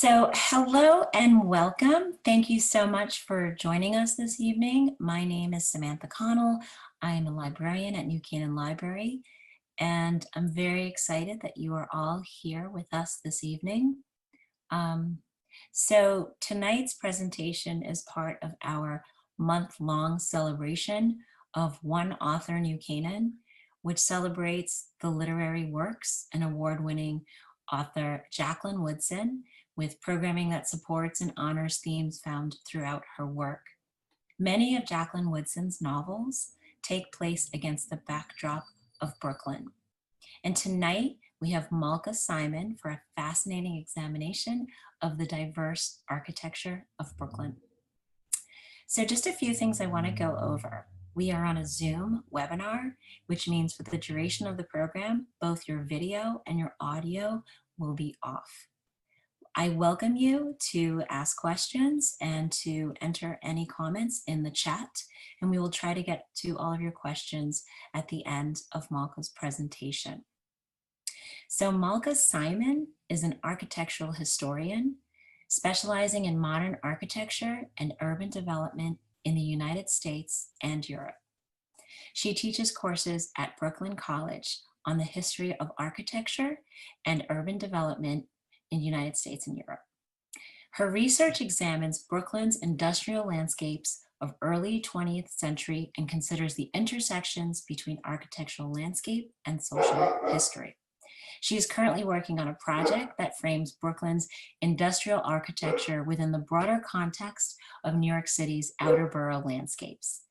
Hello and welcome. Thank you so much for joining us this evening. My name is Samantha Connell. I am a librarian at New Canaan Library, and I'm very excited that you are all here with us this evening. Tonight's presentation is part of our month-long celebration of One Author New Canaan, which celebrates the literary works and award-winning author Jacqueline Woodson, with programming that supports and honors themes found throughout her work. Many of Jacqueline Woodson's novels take place against the backdrop of Brooklyn. And tonight we have Malka Simon for a fascinating examination of the diverse architecture of Brooklyn. So just a few things I want to go over. We are on a Zoom webinar, which means for the duration of the program, both your video and your audio will be off. I welcome you to ask questions and to enter any comments in the chat, and we will try to get to all of your questions at the end of Malka's presentation. So Malka Simon is an architectural historian specializing in modern architecture and urban development in the United States and Europe. She teaches courses at Brooklyn College on the history of architecture and urban development in the United States and Europe. Her research examines Brooklyn's industrial landscapes of early 20th century and considers the intersections between architectural landscape and social history. She is currently working on a project that frames Brooklyn's industrial architecture within the broader context of New York City's outer borough landscapes.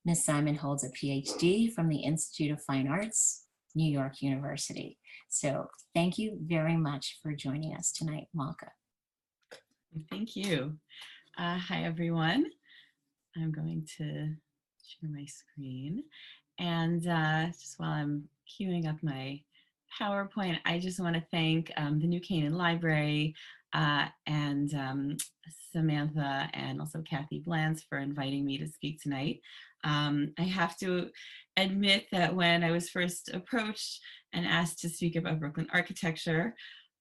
Ms. Simon holds a PhD from the Institute of Fine Arts, New York University. So thank you very much for joining us tonight, Malka. Thank you. Hi, everyone. I'm going to share my screen. And just while I'm queuing up my PowerPoint, I just want to thank the New Canaan Library and Samantha and also Kathy Blantz for inviting me to speak tonight. I have to admit that when I was first approached and asked to speak about Brooklyn architecture,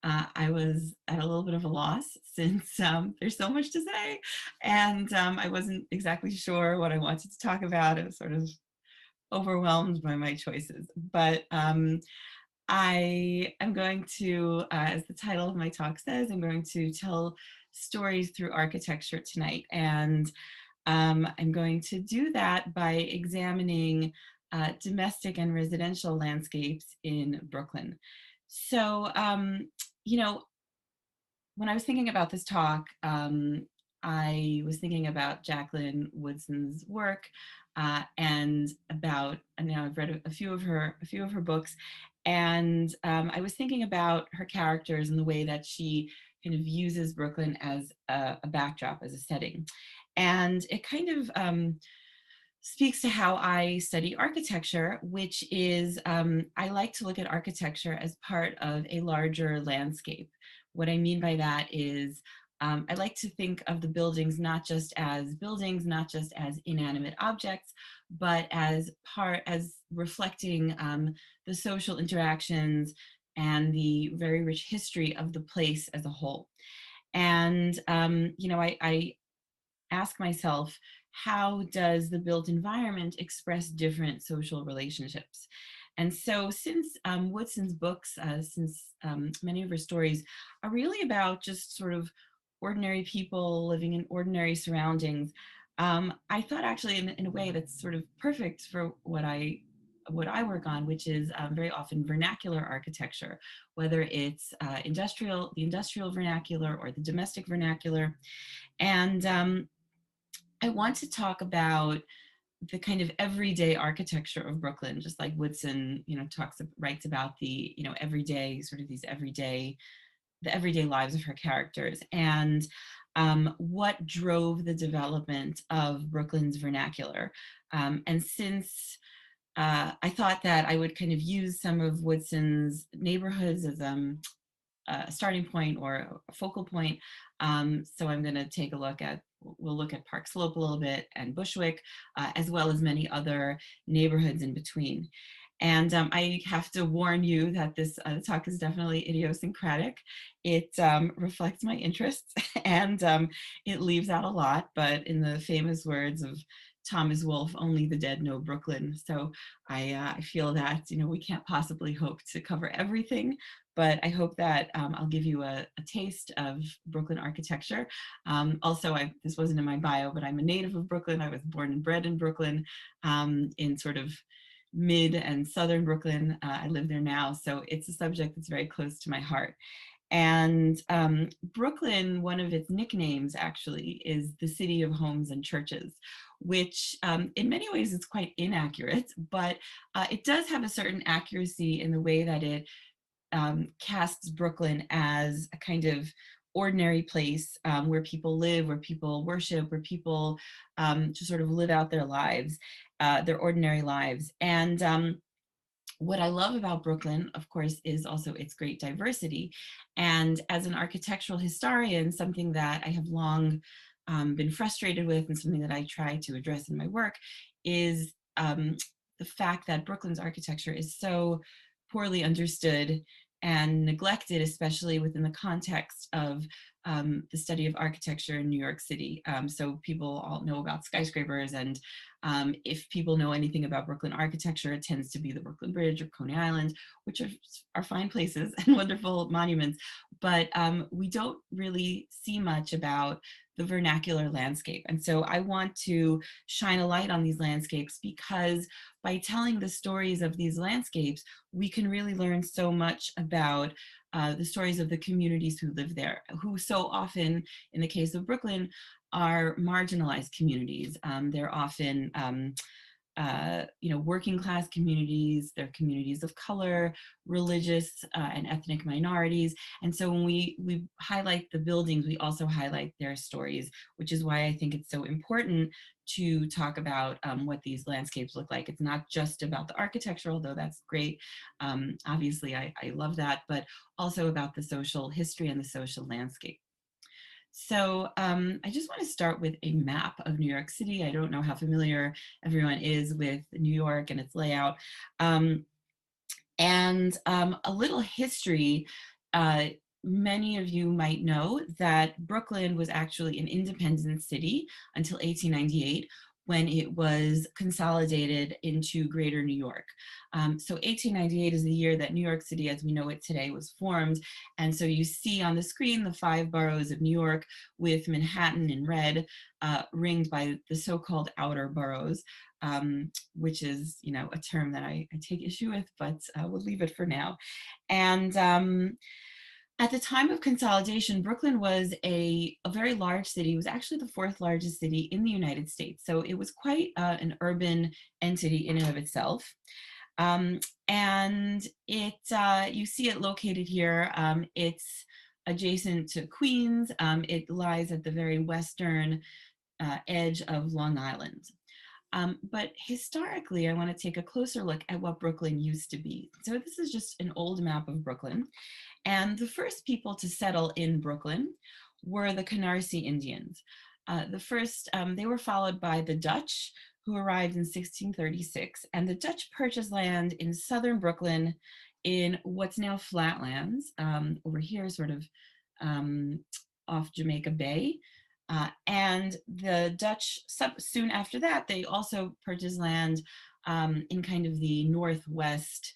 I was at a little bit of a loss since there's so much to say, and I wasn't exactly sure what I wanted to talk about. I was sort of overwhelmed by my choices, but I am going to, as the title of my talk says, I'm going to tell stories through architecture tonight, and I'm going to do that by examining domestic and residential landscapes in Brooklyn. So, you know, when I was thinking about this talk, I was thinking about Jacqueline Woodson's work and about, now I've read a few of her books, and I was thinking about her characters and the way that she kind of uses Brooklyn as a backdrop, as a setting. And it kind of speaks to how I study architecture, which is I like to look at architecture as part of a larger landscape. What I mean by that is I like to think of the buildings not just as buildings, not just as inanimate objects, but as reflecting the social interactions and the very rich history of the place as a whole. And you know, I ask myself, how does the built environment express different social relationships? And so since Woodson's books, since many of her stories are really about just sort of ordinary people living in ordinary surroundings, I thought actually in a way that's sort of perfect for what I work on, which is very often vernacular architecture, whether it's the industrial vernacular or the domestic vernacular. And I want to talk about the kind of everyday architecture of Brooklyn, just like Woodson, you know, writes about the, you know, everyday, sort of the everyday lives of her characters, and what drove the development of Brooklyn's vernacular. And since I thought that I would kind of use some of Woodson's neighborhoods as a starting point or a focal point, so I'm going to take a look at, we'll look at Park Slope a little bit and Bushwick, as well as many other neighborhoods in between. And I have to warn you that this talk is definitely idiosyncratic. It reflects my interests and it leaves out a lot, but in the famous words of Thomas Wolfe, only the dead know Brooklyn. So I feel that, we can't possibly hope to cover everything, but I hope that I'll give you a taste of Brooklyn architecture. Also, this wasn't in my bio, but I'm a native of Brooklyn. I was born and bred in Brooklyn, in sort of mid and southern Brooklyn. I live there now, so it's a subject that's very close to my heart. And Brooklyn, one of its nicknames actually is the city of homes and churches, which in many ways is quite inaccurate, but it does have a certain accuracy in the way that it casts Brooklyn as a kind of ordinary place where people live, where people worship, where people just sort of live out their lives, their ordinary lives. And what I love about Brooklyn, of course, is also its great diversity. And as an architectural historian, something that I have long been frustrated with and something that I try to address in my work is the fact that Brooklyn's architecture is so poorly understood and neglected, especially within the context of the study of architecture in New York City. So people all know about skyscrapers, and if people know anything about Brooklyn architecture, it tends to be the Brooklyn Bridge or Coney Island, which are fine places and wonderful monuments. But we don't really see much about the vernacular landscape. And so I want to shine a light on these landscapes, because by telling the stories of these landscapes, we can really learn so much about the stories of the communities who live there, who so often, in the case of Brooklyn, are marginalized communities. They're often working class communities, they're communities of color, religious and ethnic minorities. And so when we highlight the buildings, we also highlight their stories, which is why I think it's so important to talk about what these landscapes look like. It's not just about the architecture, although that's great. Obviously, I love that, but also about the social history and the social landscape. So I just want to start with a map of New York City. I don't know how familiar everyone is with New York and its layout. A little history. Many of you might know that Brooklyn was actually an independent city until 1898, when it was consolidated into Greater New York. So 1898 is the year that New York City as we know it today was formed. And so you see on the screen the 5 boroughs of New York, with Manhattan in red, ringed by the so-called outer boroughs, which is, a term that I take issue with, but we'll leave it for now. And at the time of consolidation, Brooklyn was a very large city. It was actually the 4th largest city in the United States. So it was quite an urban entity in and of itself. And you see it located here. It's adjacent to Queens. It lies at the very western edge of Long Island. But historically, I want to take a closer look at what Brooklyn used to be. So this is just an old map of Brooklyn. And the first people to settle in Brooklyn were the Canarsie Indians. They were followed by the Dutch, who arrived in 1636. And the Dutch purchased land in southern Brooklyn in what's now Flatlands, over here, sort of off Jamaica Bay. And the Dutch, soon after that, they also purchased land in kind of the northwest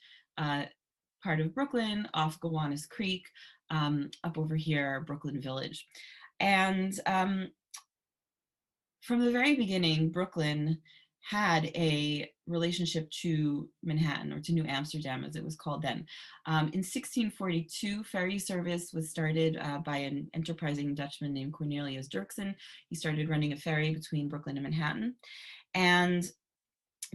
part of Brooklyn, off Gowanus Creek, up over here, Brooklyn Village. And from the very beginning, Brooklyn had a relationship to Manhattan, or to New Amsterdam, as it was called then. In 1642, ferry service was started by an enterprising Dutchman named Cornelius Dirksen. He started running a ferry between Brooklyn and Manhattan. And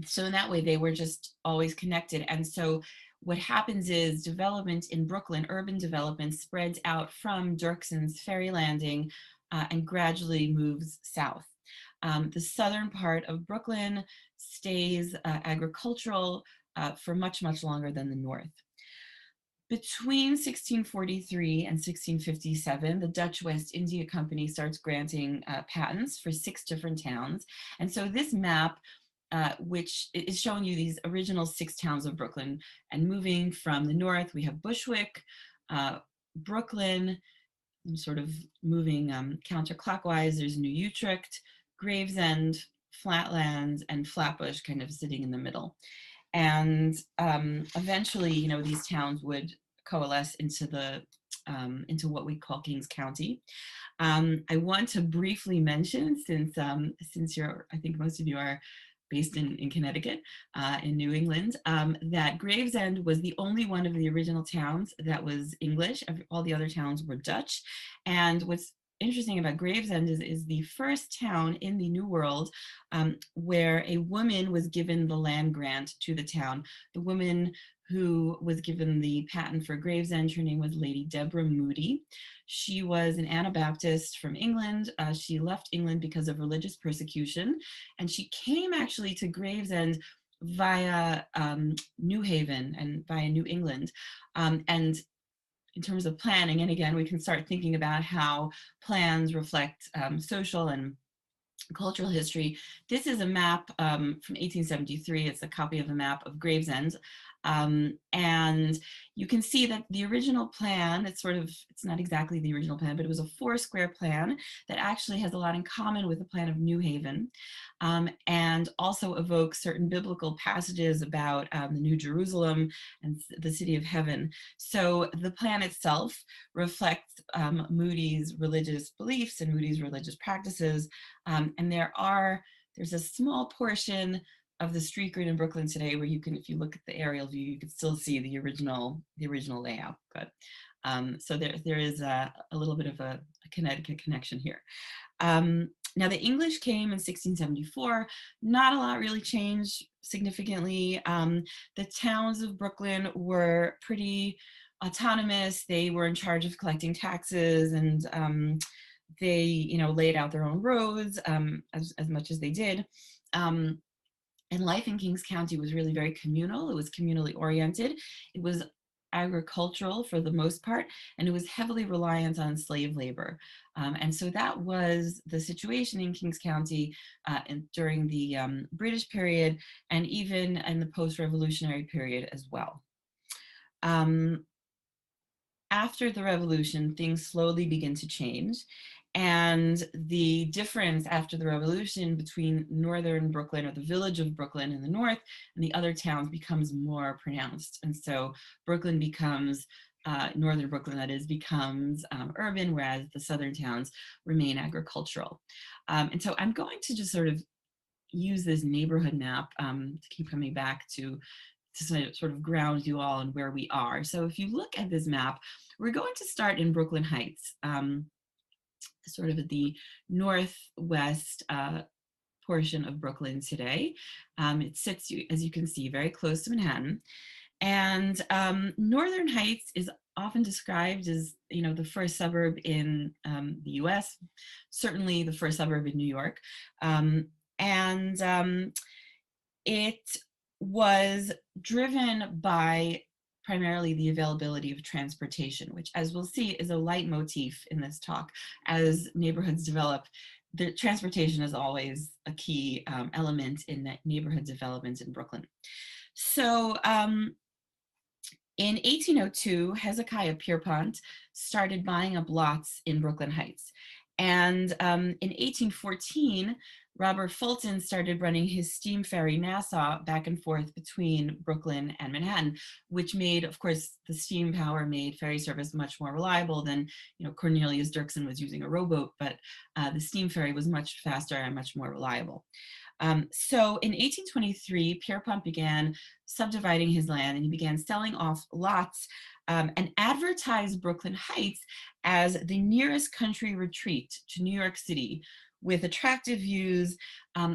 so in that way, they were just always connected. And so what happens is development in Brooklyn, urban development, spreads out from Dirksen's ferry landing and gradually moves south. The southern part of Brooklyn stays agricultural for much, much longer than the north. Between 1643 and 1657, the Dutch West India Company starts granting patents for 6 different towns. And so this map which is showing you these original 6 towns of Brooklyn. And moving from the north, we have Bushwick, Brooklyn. I'm sort of moving counterclockwise. There's New Utrecht, Gravesend, Flatlands, and Flatbush kind of sitting in the middle. And eventually, you know, these towns would coalesce into what we call Kings County. I want to briefly mention, since I think most of you are based in Connecticut, in New England, that Gravesend was the only one of the original towns that was English. All the other towns were Dutch. And what's interesting about Gravesend is the first town in the New World where a woman was given the land grant to the town. The woman who was given the patent for Gravesend, her name was Lady Deborah Moody. She was an Anabaptist from England. She left England because of religious persecution, and she came actually to Gravesend via New Haven and via New England. And in terms of planning, and again, we can start thinking about how plans reflect social and cultural history. This is a map from 1873. It's a copy of a map of Gravesend. And you can see that the original plan, it's not exactly the original plan, but it was a 4-square plan that actually has a lot in common with the plan of New Haven, and also evokes certain biblical passages about the New Jerusalem and the city of heaven. So the plan itself reflects Moody's religious beliefs and Moody's religious practices. And there's a small portion of the street grid in Brooklyn today where you can, if you look at the aerial view, you can still see the original layout. But so there is a little bit of a Connecticut connection here. Now the English came in 1674. Not a lot really changed significantly. The towns of Brooklyn were pretty autonomous. They were in charge of collecting taxes, and they, you know, laid out their own roads as much as they did. And life in Kings County was really very communal. It was communally oriented. It was agricultural for the most part, and it was heavily reliant on slave labor. And so that was the situation in Kings County during the British period, and even in the post-revolutionary period as well. After the revolution, things slowly begin to change. And the difference after the revolution between northern Brooklyn, or the village of Brooklyn in the north, and the other towns becomes more pronounced. And so Brooklyn becomes, northern Brooklyn that is, becomes urban, whereas the southern towns remain agricultural. And so I'm going to just sort of use this neighborhood map to keep coming back to sort of ground you all in where we are. So if you look at this map, we're going to start in Brooklyn Heights, sort of at the northwest portion of Brooklyn today. It sits, as you can see, very close to Manhattan. And Northern Heights is often described as, you know, the first suburb in the US, certainly the first suburb in New York. It was driven by primarily the availability of transportation, which, as we'll see, is a leitmotif in this talk. As neighborhoods develop, the transportation is always a key element in that neighborhood development in Brooklyn. So in 1802, Hezekiah Pierpont started buying up lots in Brooklyn Heights. And in 1814, Robert Fulton started running his steam ferry Nassau back and forth between Brooklyn and Manhattan, which made, of course, the steam power made ferry service much more reliable than, you know, Cornelius Dirksen was using a rowboat, but the steam ferry was much faster and much more reliable. So in 1823, Pierpont began subdividing his land, and he began selling off lots and advertised Brooklyn Heights as the nearest country retreat to New York City, with attractive views,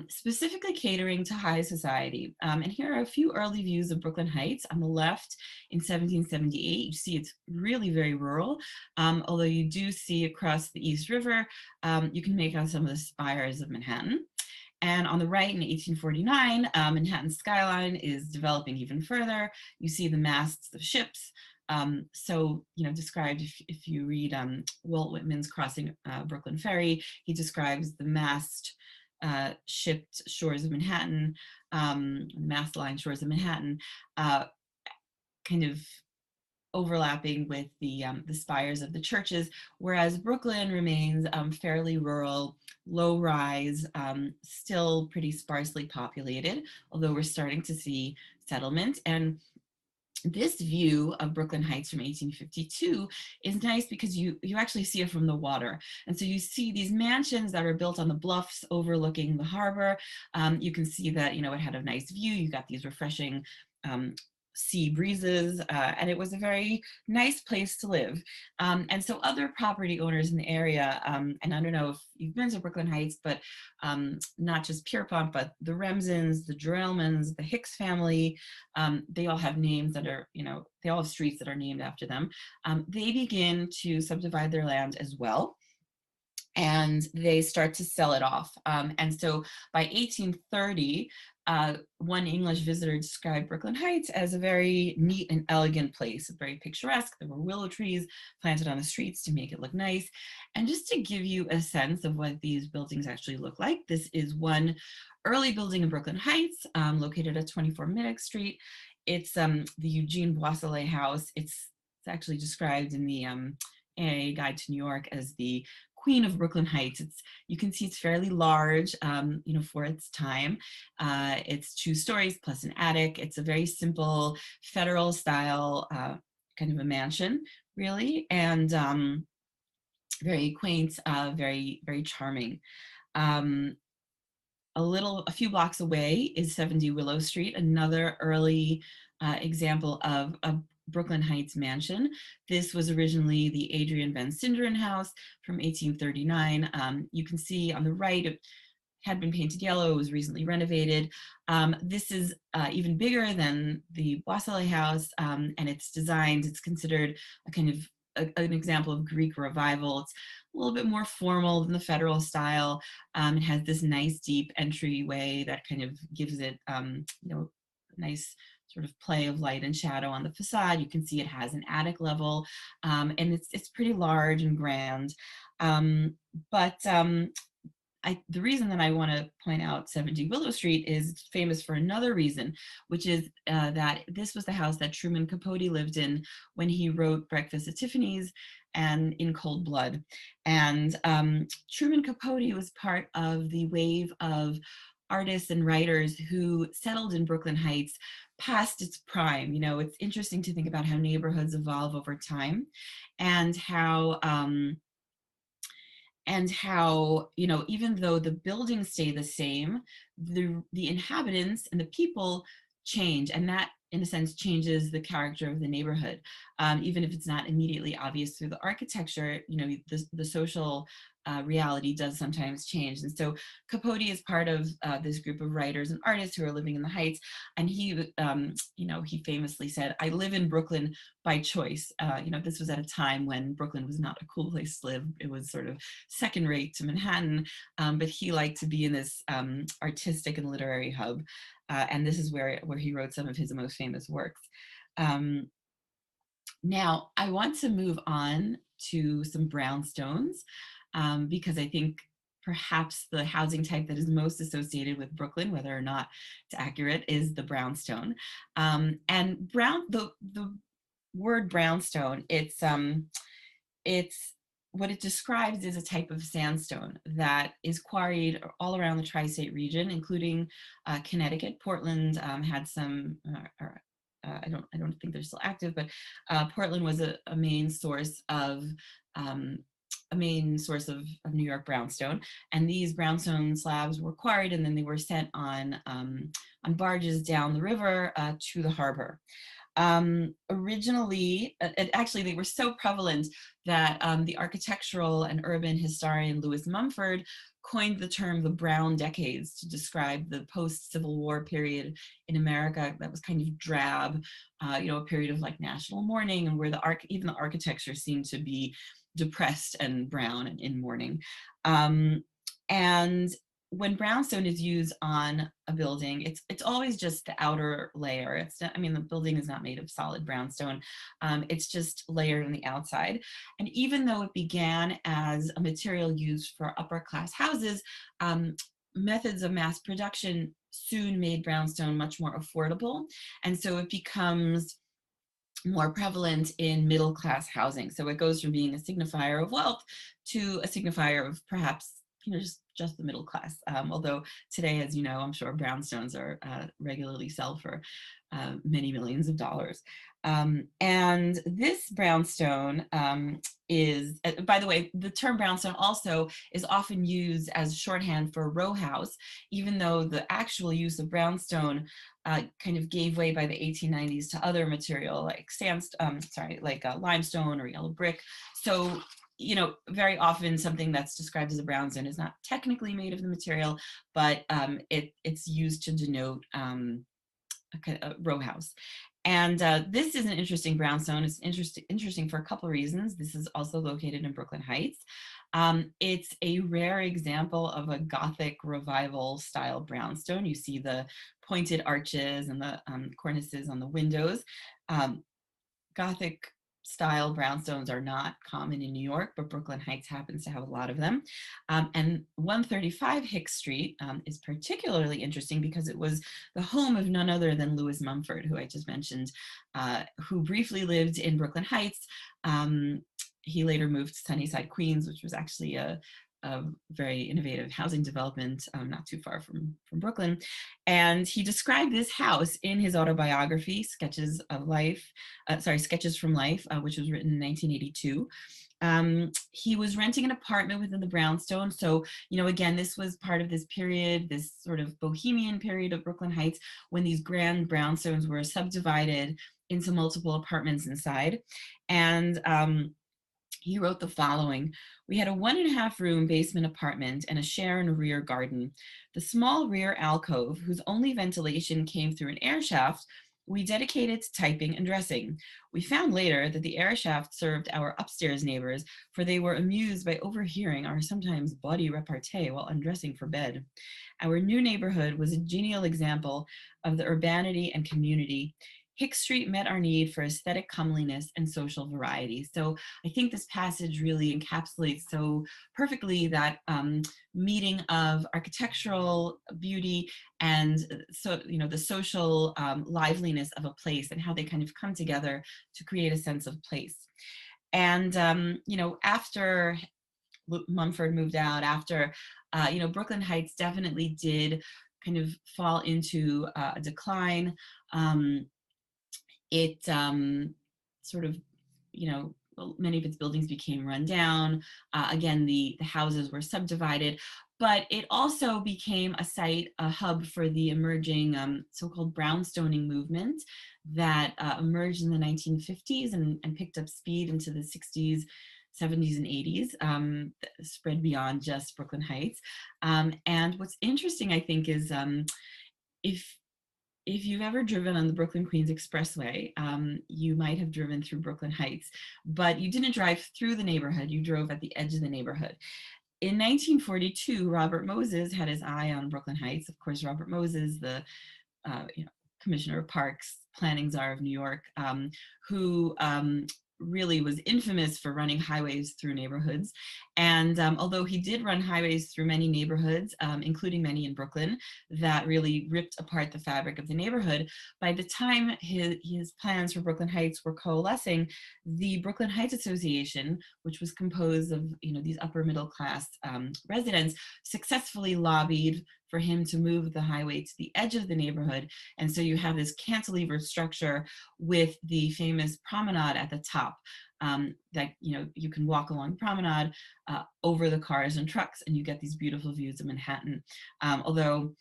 specifically catering to high society. And here are a few early views of Brooklyn Heights. On the left, in 1778, you see it's really very rural, although you do see across the East River, you can make out some of the spires of Manhattan. And on the right, in 1849, Manhattan's skyline is developing even further. You see the masts of ships. So, you know, described, if you read Walt Whitman's Crossing Brooklyn Ferry, he describes the mast shipped shores of Manhattan, mast line shores of Manhattan, kind of overlapping with the spires of the churches, whereas Brooklyn remains fairly rural, low rise, still pretty sparsely populated, although we're starting to see settlement. And this view of Brooklyn Heights from 1852 is nice because you actually see it from the water. And so you see these mansions that are built on the bluffs overlooking the harbor. You can see that, it had a nice view. You got these refreshing sea breezes, and it was a very nice place to live. And so other property owners in the area, and I don't know if you've been to Brooklyn Heights, but not just Pierpont, but the Remsens, the Drellmans, the Hicks family, they all have names that are, they all have streets that are named after them. They begin to subdivide their land as well, and they start to sell it off. And so by 1830, one English visitor described Brooklyn Heights as a very neat and elegant place, very picturesque. There were willow trees planted on the streets to make it look nice. And just to give you a sense of what these buildings actually look like, this is one early building in Brooklyn Heights, located at 24 Minnock Street. It's the Eugene Boisselet House. It's actually described in the A Guide to New York as the Queen of Brooklyn Heights. You can see it's fairly large, for its time. It's 2 stories plus an attic. It's a very simple federal style kind of a mansion, really, and very quaint, very, very charming. A few blocks away is 70 Willow Street, another early example of a Brooklyn Heights mansion. This was originally the Adrian Van Sinderen house from 1839. You can see on the right, it had been painted yellow. It was recently renovated. This is even bigger than the Boisselet house, and it's considered a kind of an example of Greek revival. It's a little bit more formal than the federal style. It has this nice deep entryway that kind of gives it, nice sort of play of light and shadow on the facade. You can see it has an attic level, and it's pretty large and grand. But the reason that I want to point out 70 Willow Street is it's famous for another reason, which is that this was the house that Truman Capote lived in when he wrote Breakfast at Tiffany's and In Cold Blood. And Truman Capote was part of the wave of artists and writers who settled in Brooklyn Heights past its prime. It's interesting to think about how neighborhoods evolve over time, and how even though the buildings stay the same, the inhabitants and the people change, and that in a sense changes the character of the neighborhood. Even if it's not immediately obvious through the architecture, the social reality does sometimes change. And so Capote is part of this group of writers and artists who are living in the Heights. And he famously said, "I live in Brooklyn by choice." This was at a time when Brooklyn was not a cool place to live. It was sort of second rate to Manhattan, but he liked to be in this artistic and literary hub. And this is where he wrote some of his most famous works. Now, I want to move on to some brownstones, because I think perhaps the housing type that is most associated with Brooklyn, whether or not it's accurate, is the brownstone. And the word brownstone, it's what it describes is a type of sandstone that is quarried all around the tri-state region, including Connecticut. Portland had some, I don't think they're still active, but Portland was a main source of New York brownstone, and these brownstone slabs were quarried and then they were sent on barges down the river to the harbor. Originally, actually, they were so prevalent that the architectural and urban historian Louis Mumford coined the term the Brown Decades to describe the post-Civil War period in America that was kind of drab, a period of like national mourning, and where even the architecture seemed to be depressed and brown and in mourning. And when brownstone is used on a building, it's always just the outer layer. It's not, the building is not made of solid brownstone. It's just layered on the outside. And even though it began as a material used for upper class houses, methods of mass production soon made brownstone much more affordable. And so it becomes more prevalent in middle class housing. So it goes from being a signifier of wealth to a signifier of perhaps, just the middle class. Although today, as you know, I'm sure brownstones are regularly sell for many millions of dollars. And this brownstone is, by the way, the term brownstone also is often used as shorthand for row house, even though the actual use of brownstone kind of gave way by the 1890s to other material like limestone or yellow brick. So, very often something that's described as a brownstone is not technically made of the material, but it's used to denote a row house. And this is an interesting brownstone. It's interesting for a couple of reasons. This is also located in Brooklyn Heights. It's a rare example of a Gothic revival style brownstone. You see the pointed arches and the cornices on the windows. Gothic style brownstones are not common in New York, but Brooklyn Heights happens to have a lot of them. And 135 Hicks Street is particularly interesting because it was the home of none other than Louis Mumford, who I just mentioned, who briefly lived in Brooklyn Heights. He later moved to Sunnyside, Queens, which was actually a very innovative housing development not too far from Brooklyn. And he described this house in his autobiography, Sketches from Life, which was written in 1982. He was renting an apartment within the brownstone. So, again, this was part of this period, this sort of bohemian period of Brooklyn Heights, when these grand brownstones were subdivided into multiple apartments inside. And he wrote the following: "We had a 1.5 room basement apartment and a share in a rear garden. The small rear alcove, whose only ventilation came through an air shaft, we dedicated to typing and dressing. We found later that the air shaft served our upstairs neighbors, for they were amused by overhearing our sometimes bawdy repartee while undressing for bed. Our new neighborhood was a genial example of the urbanity and community. Hicks Street met our need for aesthetic comeliness and social variety." So I think this passage really encapsulates so perfectly that meeting of architectural beauty and the social liveliness of a place, and how they kind of come together to create a sense of place. And after Mumford moved out, after Brooklyn Heights definitely did kind of fall into a decline. It sort of, many of its buildings became run down. Again, the houses were subdivided, but it also became a hub for the emerging so-called brownstoning movement that emerged in the 1950s and picked up speed into the 60s, 70s, and 80s, spread beyond just Brooklyn Heights. And what's interesting, I think, is if you've ever driven on the Brooklyn Queens Expressway, you might have driven through Brooklyn Heights, but you didn't drive through the neighborhood, you drove at the edge of the neighborhood. In 1942, Robert Moses had his eye on Brooklyn Heights. Of course, Robert Moses, the Commissioner of Parks, planning czar of New York, who really was infamous for running highways through neighborhoods. And although he did run highways through many neighborhoods, including many in Brooklyn, that really ripped apart the fabric of the neighborhood, by the time his plans for Brooklyn Heights were coalescing, the Brooklyn Heights Association, which was composed of these upper middle class residents, successfully lobbied for him to move the highway to the edge of the neighborhood. And so you have this cantilever structure with the famous promenade at the top, that you can walk along the promenade over the cars and trucks, and you get these beautiful views of Manhattan. Although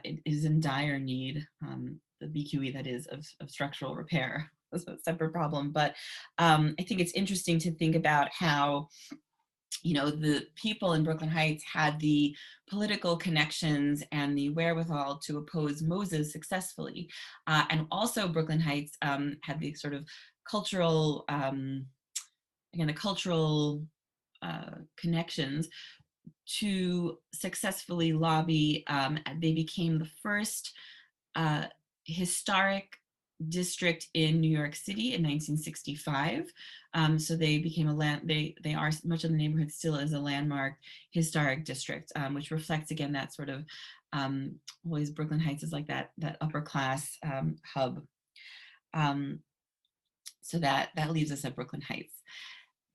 it is in dire need, the BQE that is, of structural repair. That's a separate problem. But I think it's interesting to think about how the people in Brooklyn Heights had the political connections and the wherewithal to oppose Moses successfully. And also Brooklyn Heights had the sort of cultural, the cultural connections to successfully lobby. They became the first historic district in New York City in 1965. So they became they are, much of the neighborhood still is a landmark historic district, which reflects again that sort of, always Brooklyn Heights is like that upper class hub. Um, so that leaves us at Brooklyn Heights.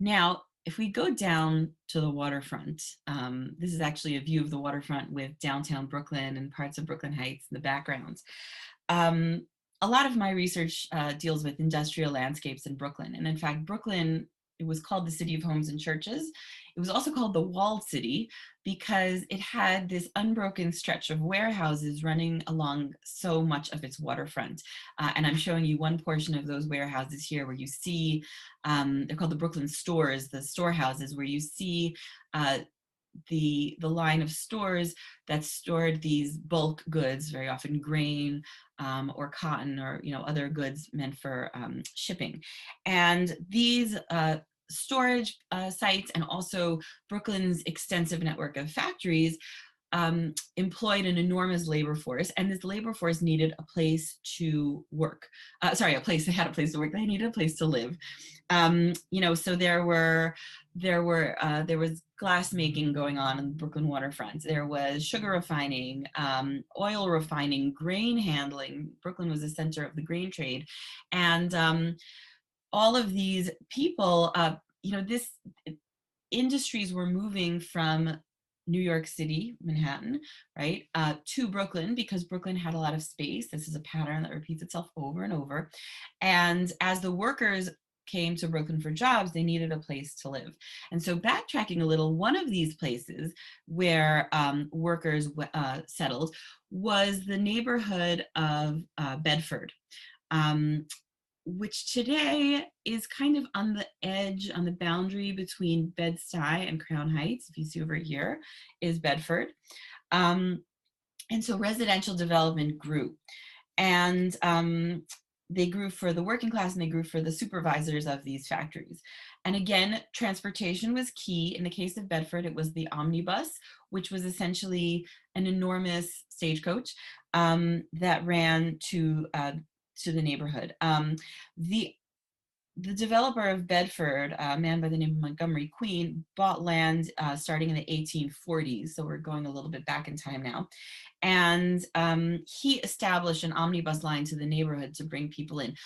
Now, if we go down to the waterfront, this is actually a view of the waterfront with downtown Brooklyn and parts of Brooklyn Heights in the background. Um, a lot of my research deals with industrial landscapes in Brooklyn. And in fact, Brooklyn, it was called the City of Homes and Churches. It was also called the Walled City because it had this unbroken stretch of warehouses running along so much of its waterfront. And I'm showing you one portion of those warehouses here where you see, they're called the Brooklyn stores, the storehouses, where you see the line of stores that stored these bulk goods, very often grain or cotton or other goods meant for shipping. And these storage sites and also Brooklyn's extensive network of factories employed an enormous labor force, and this labor force needed a place to work. They had a place to work. They needed a place to live. So there was glass making going on in the Brooklyn waterfront. There was sugar refining, oil refining, grain handling. Brooklyn was the center of the grain trade, and all of these people, this industries were moving from New York City, Manhattan, right, to Brooklyn because Brooklyn had a lot of space. This is a pattern that repeats itself over and over. And as the workers came to Brooklyn for jobs, they needed a place to live. And so backtracking a little, one of these places where workers settled was the neighborhood of Bedford. Which today is kind of on the edge, on the boundary between Bed-Stuy and Crown Heights. If you see over here is Bedford. And so residential development grew. And they grew for the working class and they grew for the supervisors of these factories. And again, transportation was key. In the case of Bedford, it was the omnibus, which was essentially an enormous stagecoach that ran to the neighborhood. The developer of Bedford, a man by the name of Montgomery Queen, bought land starting in the 1840s. So we're going a little bit back in time now. And he established an omnibus line to the neighborhood to bring people in.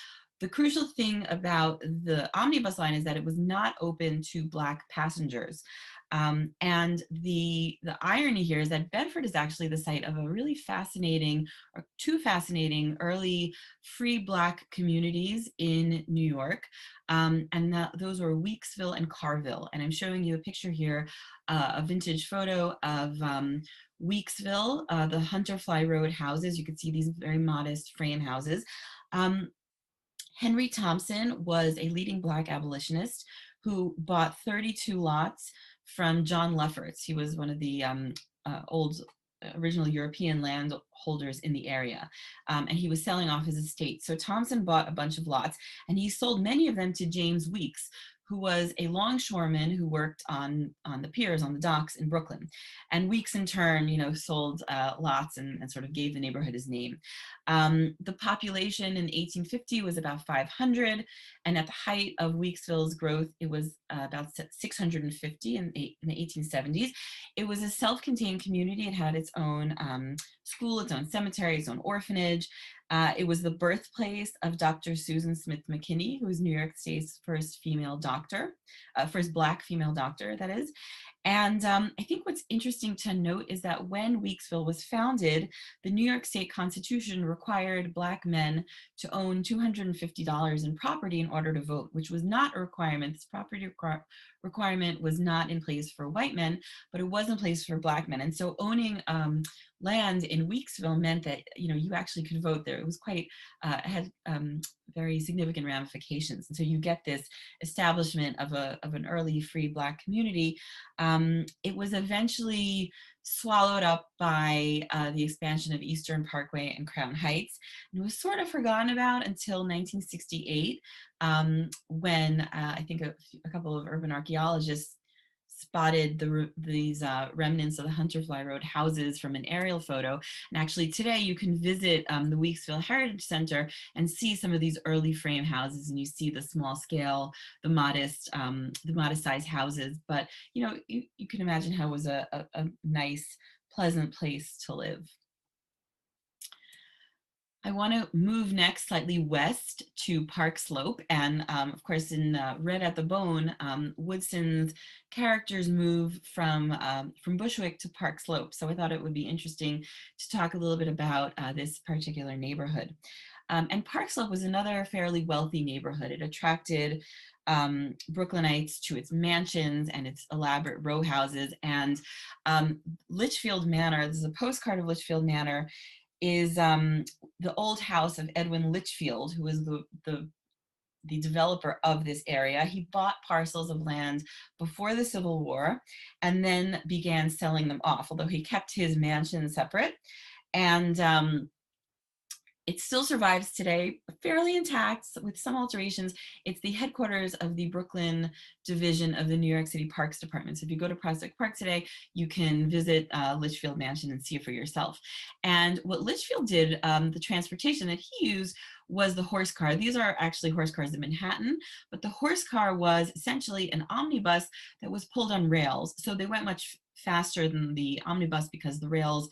The crucial thing about the omnibus line is that it was not open to Black passengers. And the irony here is that Bedford is actually the site of a really fascinating, or two fascinating early free Black communities in New York. Those were Weeksville and Carville. And I'm showing you a picture here, a vintage photo of Weeksville, the Hunterfly Road houses. You can see these very modest frame houses. Henry Thompson was a leading Black abolitionist who bought 32 lots from John Lefferts. He was one of the original European landholders in the area, and he was selling off his estate. So Thompson bought a bunch of lots, and he sold many of them to James Weeks, who was a longshoreman who worked on the piers, on the docks in Brooklyn. And Weeks in turn, sold lots and sort of gave the neighborhood his name. The population in 1850 was about 500, and at the height of Weeksville's growth, it was about 650 in the 1870s. It was a self-contained community. It had its own school, its own cemetery, its own orphanage. It was the birthplace of Dr. Susan Smith McKinney, who was New York State's first female doctor, first Black female doctor, that is. And I think what's interesting to note is that when Weeksville was founded, the New York State Constitution required Black men to own $250 in property in order to vote, which was not a requirement. This property requirement was not in place for white men, but it was in place for Black men. And so owning land in Weeksville meant that you actually could vote there. It was quite had very significant ramifications. And so you get this establishment of an early free Black community. It was eventually swallowed up by the expansion of Eastern Parkway and Crown Heights. And it was sort of forgotten about until 1968, when I think a couple of urban archaeologists spotted these remnants of the Hunterfly Road houses from an aerial photo. And actually today you can visit the Weeksville Heritage Center and see some of these early frame houses, and you see the small scale, the modest size houses. But you can imagine how it was a nice, pleasant place to live. I want to move next slightly west to Park Slope. And of course, in Red at the Bone, Woodson's characters move from Bushwick to Park Slope. So I thought it would be interesting to talk a little bit about this particular neighborhood. And Park Slope was another fairly wealthy neighborhood. It attracted Brooklynites to its mansions and its elaborate row houses. And Litchfield Manor, this is a postcard of Litchfield Manor, is the old house of Edwin Litchfield, who was the developer of this area. He bought parcels of land before the Civil War and then began selling them off, although he kept his mansion separate. And it still survives today, fairly intact with some alterations. It's the headquarters of the Brooklyn division of the New York City Parks Department. So if you go to Prospect Park today, you can visit Litchfield Mansion and see it for yourself. And what Litchfield did, the transportation that he used was the horse car. These are actually horse cars in Manhattan, but the horse car was essentially an omnibus that was pulled on rails. So they went much faster than the omnibus because the rails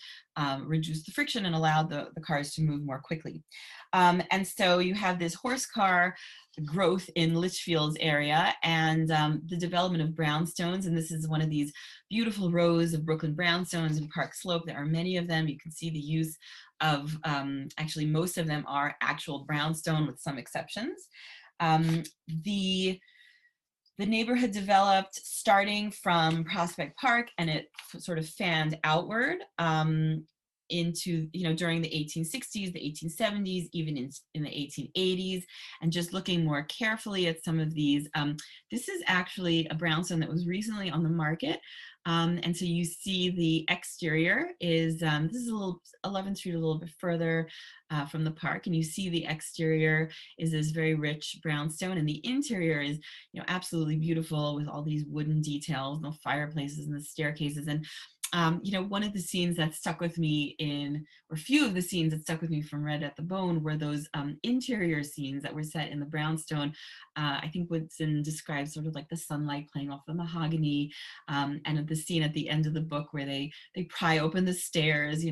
reduced the friction and allowed the cars to move more quickly. And so you have this horse car growth in Litchfield's area and the development of brownstones. And this is one of these beautiful rows of Brooklyn brownstones in Park Slope. There are many of them. You can see the use of, actually most of them are actual brownstone with some exceptions. The neighborhood developed starting from Prospect Park, and it sort of fanned outward into, during the 1860s, the 1870s, even in the 1880s. And just looking more carefully at some of these, this is actually a brownstone that was recently on the market. And so you see the exterior is, this is 11th Street, a little bit further from the park. And you see the exterior is this very rich brownstone, and the interior is, absolutely beautiful with all these wooden details, the fireplaces and the staircases. And one of the scenes that stuck with me or a few of the scenes that stuck with me from Red at the Bone were those interior scenes that were set in the brownstone. I think Woodson describes sort of like the sunlight playing off the mahogany, and the scene at the end of the book where they pry open the stairs,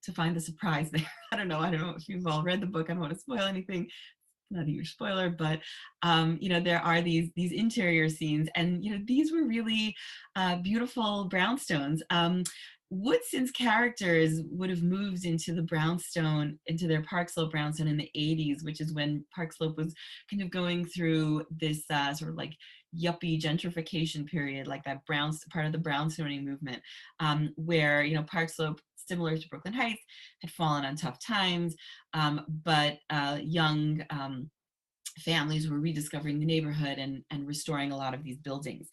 to find the surprise there. I don't know if you've all read the book. I don't want to spoil anything. Not a huge spoiler, but there are these interior scenes, and these were really beautiful brownstones. Woodson's characters would have moved into their Park Slope brownstone in the 80s, which is when Park Slope was kind of going through this sort of like yuppie gentrification period, like that part of the brownstoning movement, where Park Slope, similar to Brooklyn Heights, had fallen on tough times, but young families were rediscovering the neighborhood and restoring a lot of these buildings.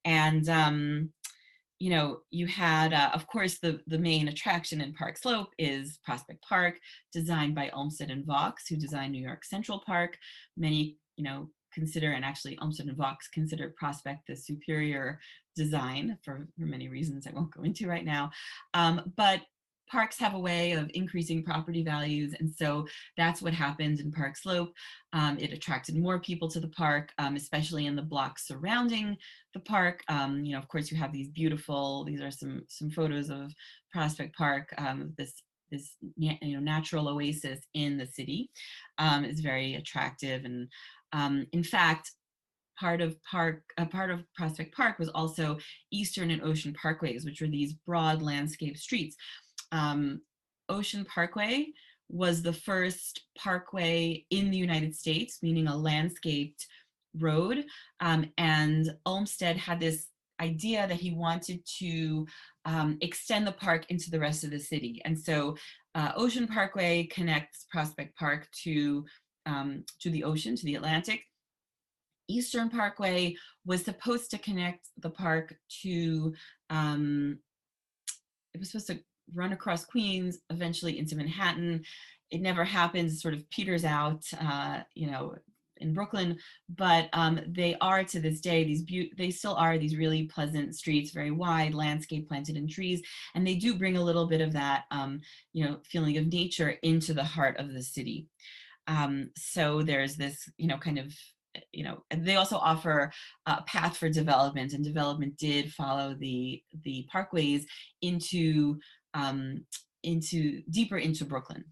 And you had, of course, the main attraction in Park Slope is Prospect Park, designed by Olmsted and Vaux, who designed New York Central Park. Many, consider, and actually Olmsted and Vaux consider Prospect the superior design for many reasons I won't go into right now. But parks have a way of increasing property values, and so that's what happened in Park Slope. It attracted more people to the park, especially in the blocks surrounding the park. Of course, you have these are some photos of Prospect Park. This natural oasis in the city is very attractive, and in fact, part of Prospect Park was also Eastern and Ocean Parkways, which were these broad landscape streets. Ocean Parkway was the first parkway in the United States, meaning a landscaped road. And Olmsted had this idea that he wanted to extend the park into the rest of the city. And so Ocean Parkway connects Prospect Park to the ocean, to the Atlantic. Eastern Parkway was supposed to connect the park to, it was supposed to run across Queens, eventually into Manhattan. It never happens, sort of peters out, in Brooklyn, but they are to this day, they still are these really pleasant streets, very wide, landscape planted in trees, and they do bring a little bit of that, feeling of nature into the heart of the city. So there's this, kind of, they also offer a path for development, and development did follow the parkways um, deeper into Brooklyn.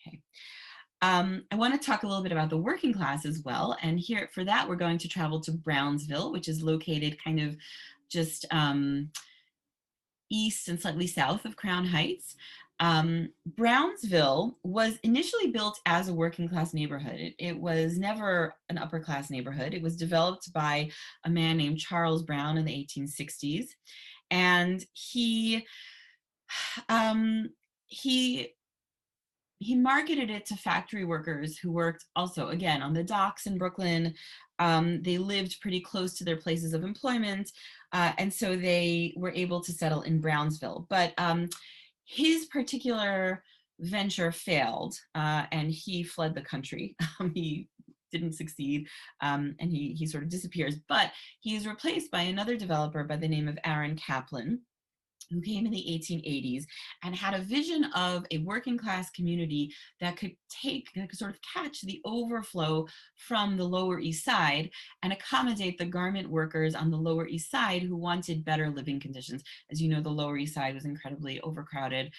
Okay. I want to talk a little bit about the working class as well. And here for that, we're going to travel to Brownsville, which is located kind of just east and slightly south of Crown Heights. Brownsville was initially built as a working class neighborhood. It was never an upper class neighborhood. It was developed by a man named Charles Brown in the 1860s. And um, he he marketed it to factory workers who worked also, again, on the docks in Brooklyn. They lived pretty close to their places of employment, and so they were able to settle in Brownsville. But his particular venture failed, and he fled the country. He didn't succeed, and he sort of disappears. But he is replaced by another developer by the name of Aaron Kaplan, who came in the 1880s and had a vision of a working class community that could sort of catch the overflow from the Lower East Side and accommodate the garment workers on the Lower East Side who wanted better living conditions. As you know, the Lower East Side was incredibly overcrowded,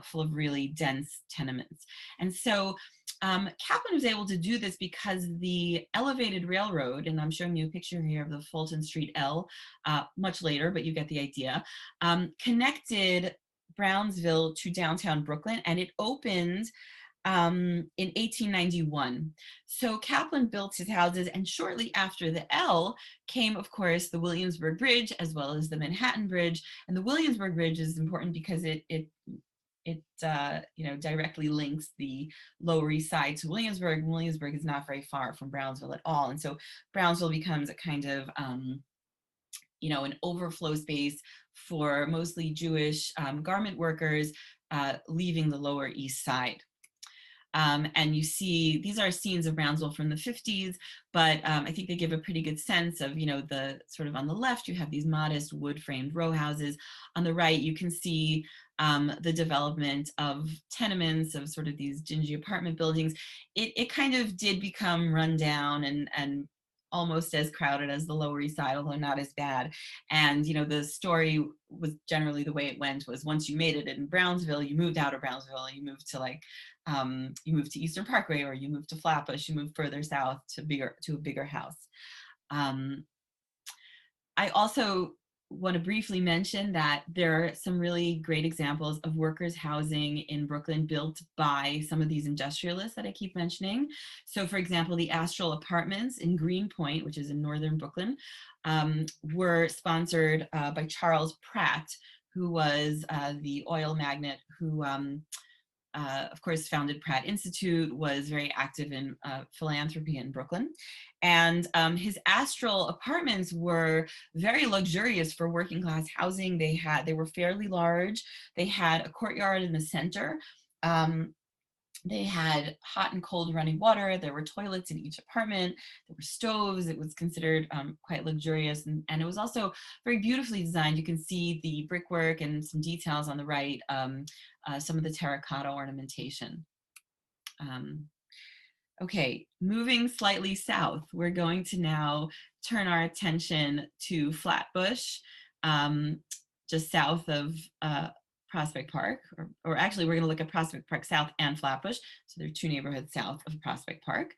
full of really dense tenements. And so Kaplan was able to do this because the elevated railroad, and I'm showing you a picture here of the Fulton Street L much later, but you get the idea, connected Brownsville to downtown Brooklyn, and it opened in 1891. So Kaplan built his houses, and shortly after the L came, of course, the Williamsburg Bridge, as well as the Manhattan Bridge. And the Williamsburg Bridge is important because it directly links the Lower East Side to Williamsburg. Williamsburg is not very far from Brownsville at all, and so Brownsville becomes a kind of an overflow space for mostly Jewish garment workers leaving the Lower East Side. And you see, these are scenes of Brownsville from the 50s, but I think they give a pretty good sense of, the sort of on the left, you have these modest wood framed row houses. On the right, you can see the development of tenements, of sort of these dingy apartment buildings. It kind of did become run down and almost as crowded as the Lower East Side, although not as bad. And, the story was generally the way it went was once you made it in Brownsville, you moved out of Brownsville, you moved to Eastern Parkway, or you moved to Flatbush, you moved further south to a bigger house. I also want to briefly mention that there are some really great examples of workers' housing in Brooklyn built by some of these industrialists that I keep mentioning. So for example, the Astral Apartments in Greenpoint, which is in northern Brooklyn, were sponsored by Charles Pratt, who was the oil magnate who of course, founded Pratt Institute, was very active in philanthropy in Brooklyn. And his Astral Apartments were very luxurious for working class housing. They were fairly large. They had a courtyard in the center. They had hot and cold running water. There were toilets in each apartment. There were stoves. It was considered quite luxurious. And it was also very beautifully designed. You can see the brickwork and some details on the right, some of the terracotta ornamentation. Okay, moving slightly south, we're going to now turn our attention to Flatbush, just south of Prospect Park, or actually we're going to look at Prospect Park South and Flatbush. So there are two neighborhoods south of Prospect Park.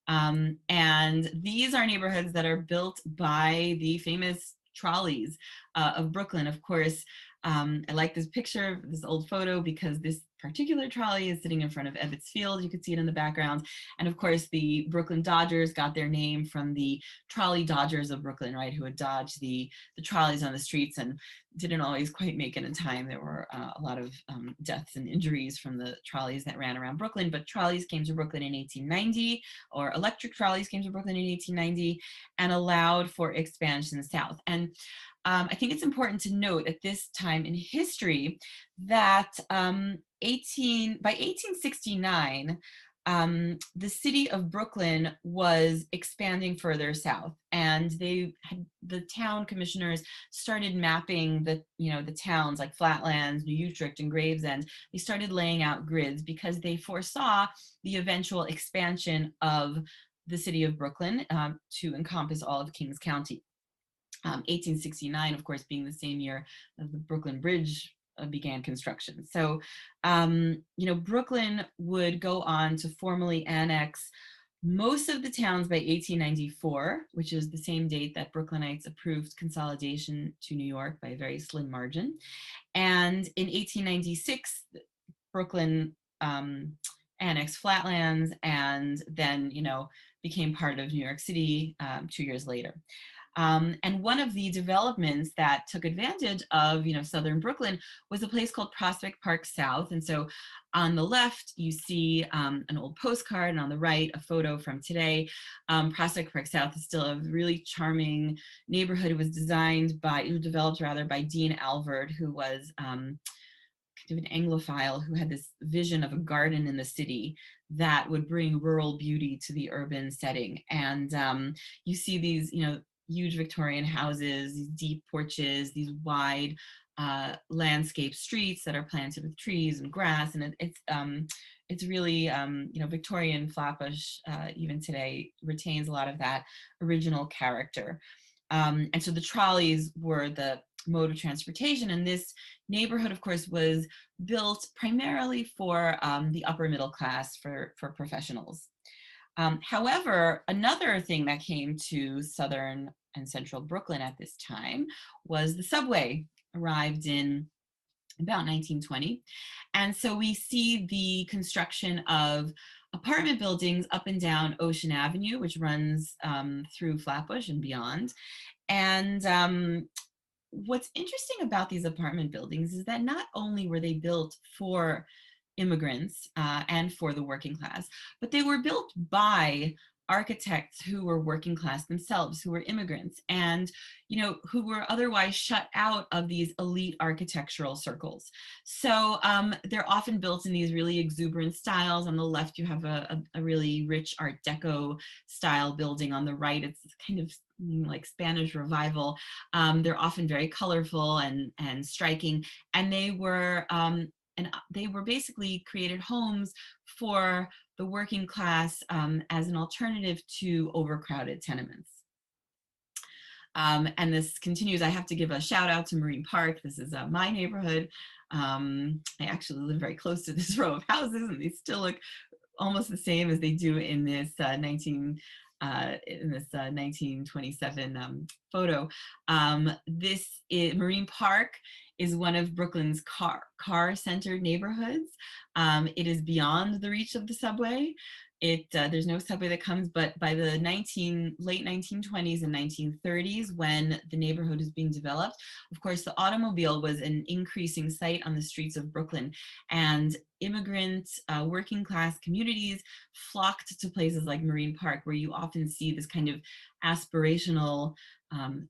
And these are neighborhoods that are built by the famous trolleys of Brooklyn. Of course, I like this picture, this old photo, because this particular trolley is sitting in front of Ebbets Field. You can see it in the background. And of course, the Brooklyn Dodgers got their name from the trolley dodgers of Brooklyn, right, who would dodge the trolleys on the streets and didn't always quite make it in time. There were a lot of deaths and injuries from the trolleys that ran around Brooklyn, but trolleys came to Brooklyn in 1890, or electric trolleys came to Brooklyn in 1890 and allowed for expansion south. And I think it's important to note at this time in history that by 1869, the city of Brooklyn was expanding further south, and the town commissioners started mapping the towns like Flatlands, New Utrecht, and Gravesend. They started laying out grids because they foresaw the eventual expansion of the city of Brooklyn to encompass all of Kings County. 1869, of course, being the same year that the Brooklyn Bridge began construction. So, Brooklyn would go on to formally annex most of the towns by 1894, which is the same date that Brooklynites approved consolidation to New York by a very slim margin. And in 1896, Brooklyn annexed Flatlands and then, became part of New York City 2 years later. And one of the developments that took advantage of, southern Brooklyn was a place called Prospect Park South. And so on the left, you see an old postcard, and on the right, a photo from today. Prospect Park South is still a really charming neighborhood. It was developed by Dean Alvord, who was kind of an Anglophile who had this vision of a garden in the city that would bring rural beauty to the urban setting. And you see these, huge Victorian houses, these deep porches, these wide landscape streets that are planted with trees and grass, and it's really Victorian Flatbush even today retains a lot of that original character. And so the trolleys were the mode of transportation, and this neighborhood, of course, was built primarily for the upper middle class, for professionals. However, another thing that came to southern and central Brooklyn at this time was the subway. Arrived in about 1920. And so we see the construction of apartment buildings up and down Ocean Avenue, which runs through Flatbush and beyond. And what's interesting about these apartment buildings is that not only were they built for immigrants and for the working class, but they were built by architects who were working class themselves, who were immigrants, and who were otherwise shut out of these elite architectural circles. So they're often built in these really exuberant styles. On the left, you have a really rich Art Deco style building. On the right, it's kind of like Spanish Revival. They're often very colorful and striking, and they were basically created homes for the working class as an alternative to overcrowded tenements. And this continues. I have to give a shout out to Marine Park. This is my neighborhood. I actually live very close to this row of houses, and they still look almost the same as they do in this 1927 photo. Marine Park is one of Brooklyn's car-centered neighborhoods. It is beyond the reach of the subway. There's no subway that comes, but by the late 1920s and 1930s, when the neighborhood is being developed, of course, the automobile was an increasing sight on the streets of Brooklyn, and immigrant working class communities flocked to places like Marine Park, where you often see this kind of aspirational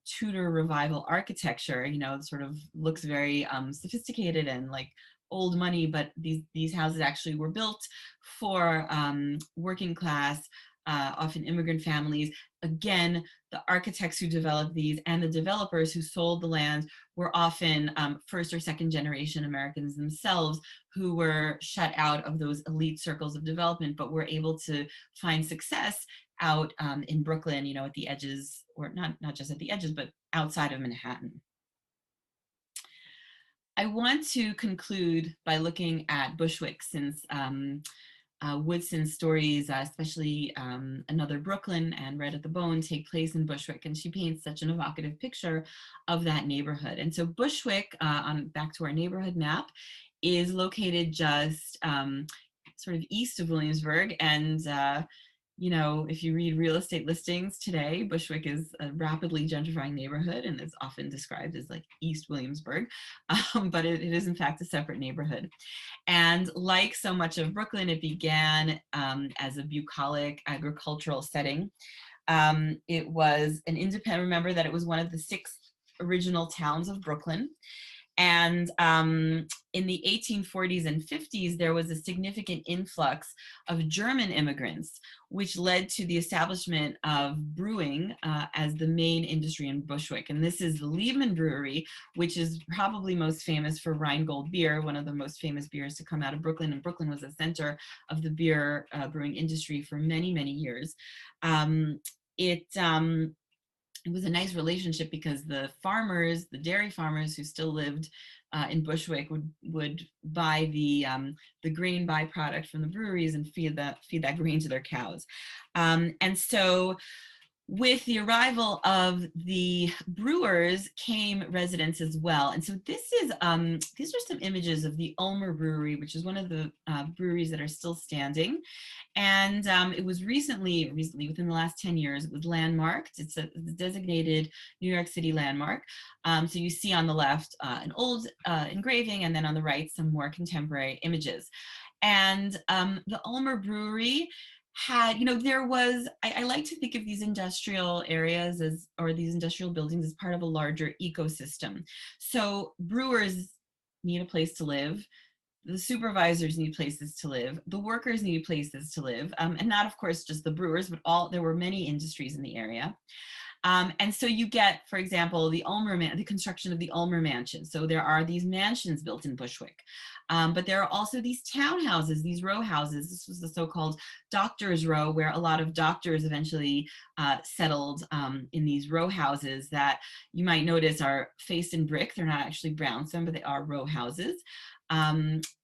Tudor revival architecture. It sort of looks very sophisticated and like old money, but these houses actually were built for working class, often immigrant families. Again, the architects who developed these and the developers who sold the land were often first or second generation Americans themselves, who were shut out of those elite circles of development, but were able to find success out in Brooklyn, at the edges, or not just at the edges, but outside of Manhattan. I want to conclude by looking at Bushwick, since Woodson's stories, especially Another Brooklyn and Red at the Bone, take place in Bushwick, and she paints such an evocative picture of that neighborhood. And so Bushwick, back to our neighborhood map, is located just sort of east of Williamsburg. And if you read real estate listings today, Bushwick is a rapidly gentrifying neighborhood and is often described as like East Williamsburg, but it is in fact a separate neighborhood. And like so much of Brooklyn, it began as a bucolic agricultural setting. It was an independent, remember that it was one of the 6 original towns of Brooklyn. And in the 1840s and 50s, there was a significant influx of German immigrants, which led to the establishment of brewing as the main industry in Bushwick. And this is the Liebman Brewery, which is probably most famous for Rheingold beer, one of the most famous beers to come out of Brooklyn. And Brooklyn was the center of the beer brewing industry for many, many years. It was a nice relationship because the farmers, the dairy farmers who still lived in Bushwick would buy the grain byproduct from the breweries and feed that grain to their cows. And so with the arrival of the brewers came residents as well. And so these are some images of the Ulmer Brewery, which is one of the breweries that are still standing. And it was recently, within the last 10 years, it was landmarked. It's a designated New York City landmark. So you see on the left an old engraving, and then on the right, some more contemporary images. And the Ulmer Brewery had, there was, I like to think of these industrial areas or these industrial buildings as part of a larger ecosystem. So brewers need a place to live. The supervisors need places to live. The workers need places to live. And not, of course, just the brewers, but there were many industries in the area. And so you get, for example, the construction of the Ulmer mansion. So there are these mansions built in Bushwick. But there are also these townhouses, these row houses. This was the so-called doctor's row, where a lot of doctors eventually settled in these row houses that you might notice are faced in brick. They're not actually brownstone, but they are row houses.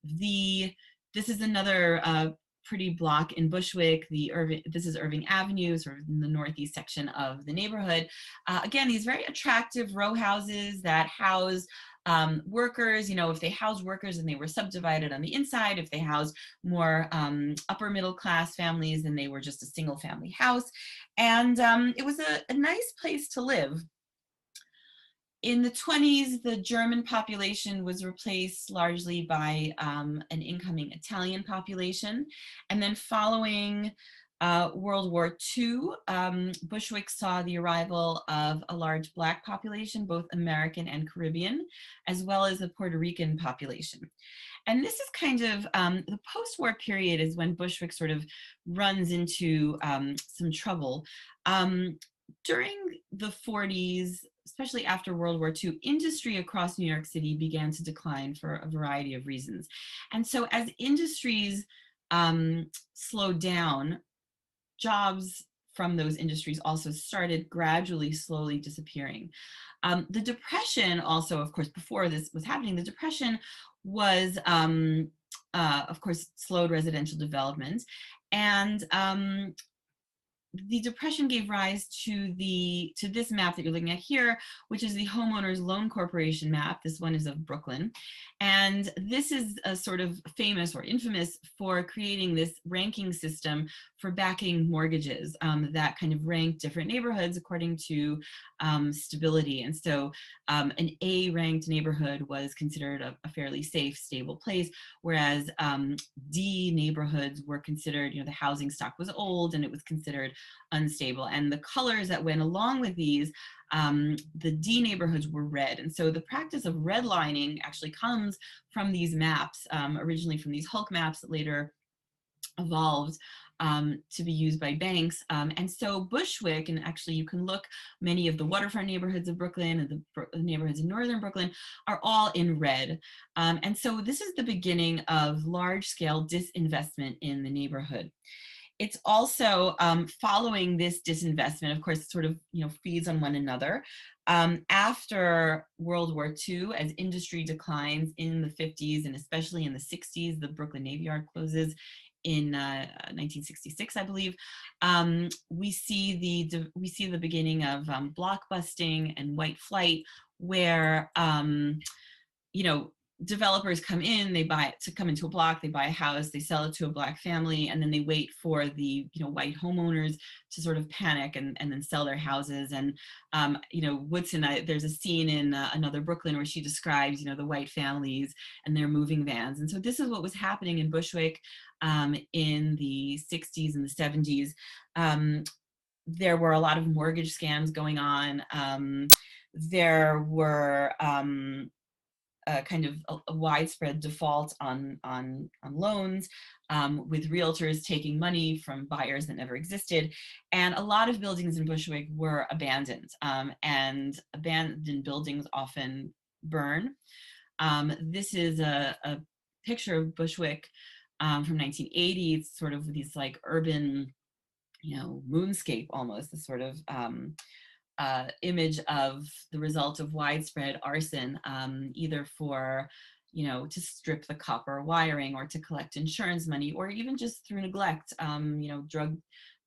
This is another pretty block in Bushwick. This is Irving Avenue, sort of in the northeast section of the neighborhood. Again, these very attractive row houses that house workers. If they housed workers, and they were subdivided on the inside. If they housed more upper middle class families, then they were just a single family house. And it was a nice place to live. In the 20s, the German population was replaced largely by an incoming Italian population. And then following World War II, Bushwick saw the arrival of a large Black population, both American and Caribbean, as well as a Puerto Rican population. And this is kind of the post-war period is when Bushwick sort of runs into some trouble. During the 40s, especially after World War II, industry across New York City began to decline for a variety of reasons. And so as industries slowed down, jobs from those industries also started gradually, slowly disappearing. The Depression also, of course, before this was happening, the Depression was, of course, slowed residential development. And the Depression gave rise to this map that you're looking at here, which is the Homeowners Loan Corporation map. This one is of Brooklyn. And this is a sort of famous or infamous for creating this ranking system for backing mortgages that kind of ranked different neighborhoods according to stability. And so an A-ranked neighborhood was considered a fairly safe, stable place, whereas D neighborhoods were considered, the housing stock was old and it was considered unstable. And the colors that went along with these, the D neighborhoods were red. And so the practice of redlining actually comes from these maps, originally from these Hulk maps that later evolved to be used by banks. And so Bushwick, and actually you can look, many of the waterfront neighborhoods of Brooklyn and the neighborhoods in northern Brooklyn are all in red. And so this is the beginning of large-scale disinvestment in the neighborhood. It's also following this disinvestment, of course, sort of feeds on one another. After World War II, as industry declines in the 50s and especially in the 60s, the Brooklyn Navy Yard closes in 1966, I believe. We see the beginning of blockbusting and white flight, where developers come in, they come into a block, they buy a house, they sell it to a Black family, and then they wait for the white homeowners to sort of panic and then sell their houses. And Woodson, there's a scene in Another Brooklyn where she describes the white families and their moving vans. And so this is what was happening in Bushwick in the 60s and the 70s. There were a lot of mortgage scams going on. There were kind of a widespread default on loans, with realtors taking money from buyers that never existed. And a lot of buildings in Bushwick were abandoned, and abandoned buildings often burn. This is a picture of Bushwick from 1980. It's sort of these like urban, moonscape almost, this sort of image of the result of widespread arson, either for, to strip the copper wiring or to collect insurance money, or even just through neglect. Drug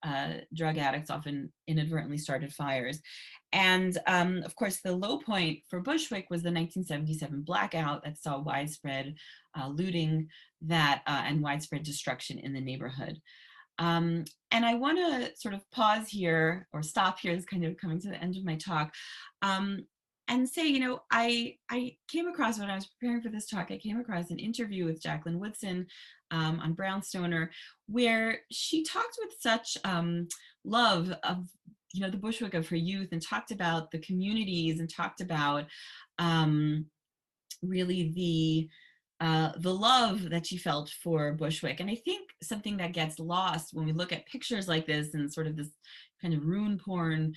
addicts often inadvertently started fires. And of course, the low point for Bushwick was the 1977 blackout that saw widespread looting and widespread destruction in the neighborhood. And I want to sort of pause here, or stop here, is kind of coming to the end of my talk, and say, I came across, when I was preparing for this talk, I came across an interview with Jacqueline Woodson on Brownstoner, where she talked with such love of, the Bushwick of her youth, and talked about the communities, and talked about really the love that she felt for Bushwick. And I think something that gets lost when we look at pictures like this, and sort of this kind of ruin porn,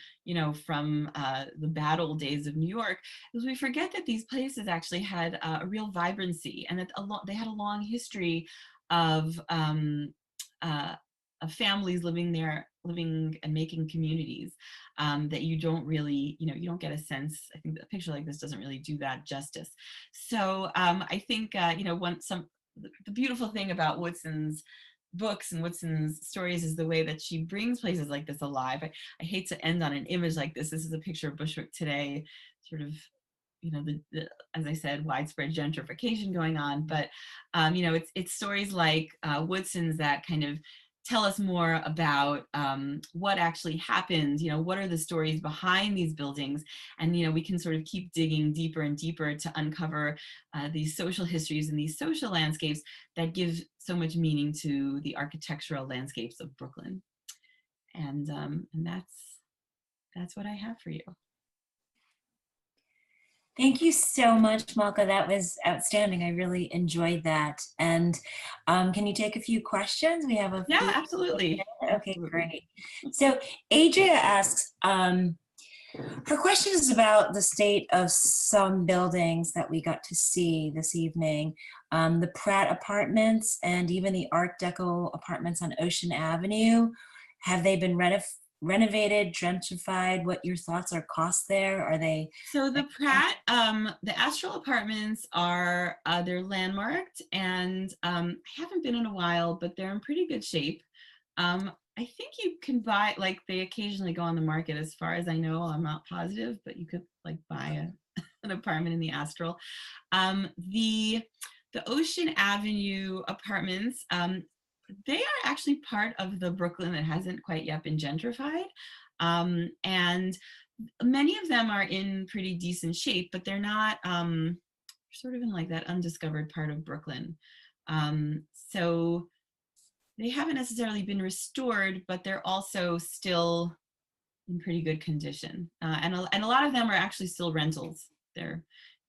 from the bad old days of New York, is we forget that these places actually had a real vibrancy, and that they had a long history of families living there, living and making communities, that you don't really, you don't get a sense. I think a picture like this doesn't really do that justice. So I think, the beautiful thing about Woodson's books and Woodson's stories is the way that she brings places like this alive. I hate to end on an image like this. This is a picture of Bushwick today, sort of, as I said, widespread gentrification going on. But, it's stories like Woodson's that kind of tell us more about what actually happened, what are the stories behind these buildings. And, we can sort of keep digging deeper and deeper to uncover these social histories and these social landscapes that give so much meaning to the architectural landscapes of Brooklyn. And that's what I have for you. Thank you so much, Malka. That was outstanding. I really enjoyed that. And can you take a few questions? We have a few. Yeah, absolutely. Okay, great. So Adria asks, her question is about the state of some buildings that we got to see this evening. The Pratt Apartments and even the Art Deco apartments on Ocean Avenue. Have they been renovated, gentrified? What your thoughts or costs there? Are they? So the Pratt, the Astral Apartments are, they're landmarked, and I haven't been in a while, but they're in pretty good shape. I think you can buy, like, they occasionally go on the market, as far as I know. I'm not positive, but you could like buy an apartment in the Astral. The Ocean Avenue apartments, they are actually part of the Brooklyn that hasn't quite yet been gentrified. And many of them are in pretty decent shape, but they're not sort of in like that undiscovered part of Brooklyn. So they haven't necessarily been restored, but they're also still in pretty good condition. And a lot of them are actually still rentals. You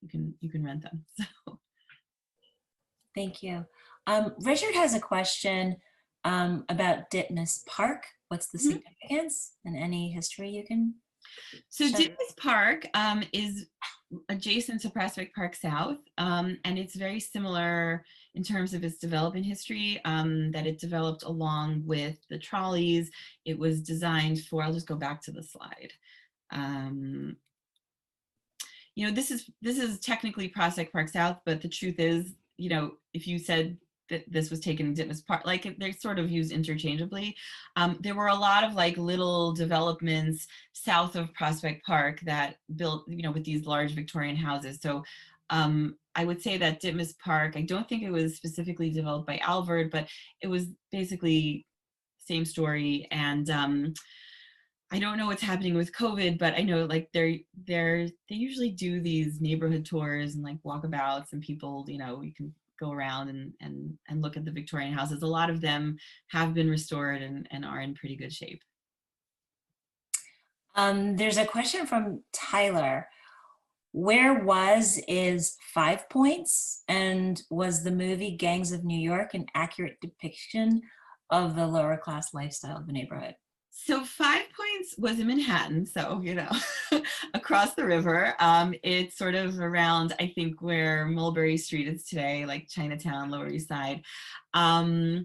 can rent them. So. Thank you. Richard has a question about Ditmas Park. What's the significance and any history you can? So Ditmas Park is adjacent to Prospect Park South, and it's very similar in terms of its development history, that it developed along with the trolleys. It was designed for, I'll just go back to the slide. This is technically Prospect Park South, but the truth is, if you said that this was taken in Ditmas Park, like they're sort of used interchangeably. There were a lot of like little developments south of Prospect Park that built, with these large Victorian houses. So I would say that Ditmas Park, I don't think it was specifically developed by Alvord, but it was basically same story. And I don't know what's happening with COVID, but I know like they usually do these neighborhood tours and like walkabouts, and people, you can go around and look at the Victorian houses. A lot of them have been restored and are in pretty good shape. There's a question from Tyler. Where Was is 5 points, and was the movie Gangs of New York an accurate depiction of the lower class lifestyle of the neighborhood? So 5 Points was in Manhattan, so across the river. It's sort of around, I think, where Mulberry Street is today, like Chinatown, Lower East Side. Um,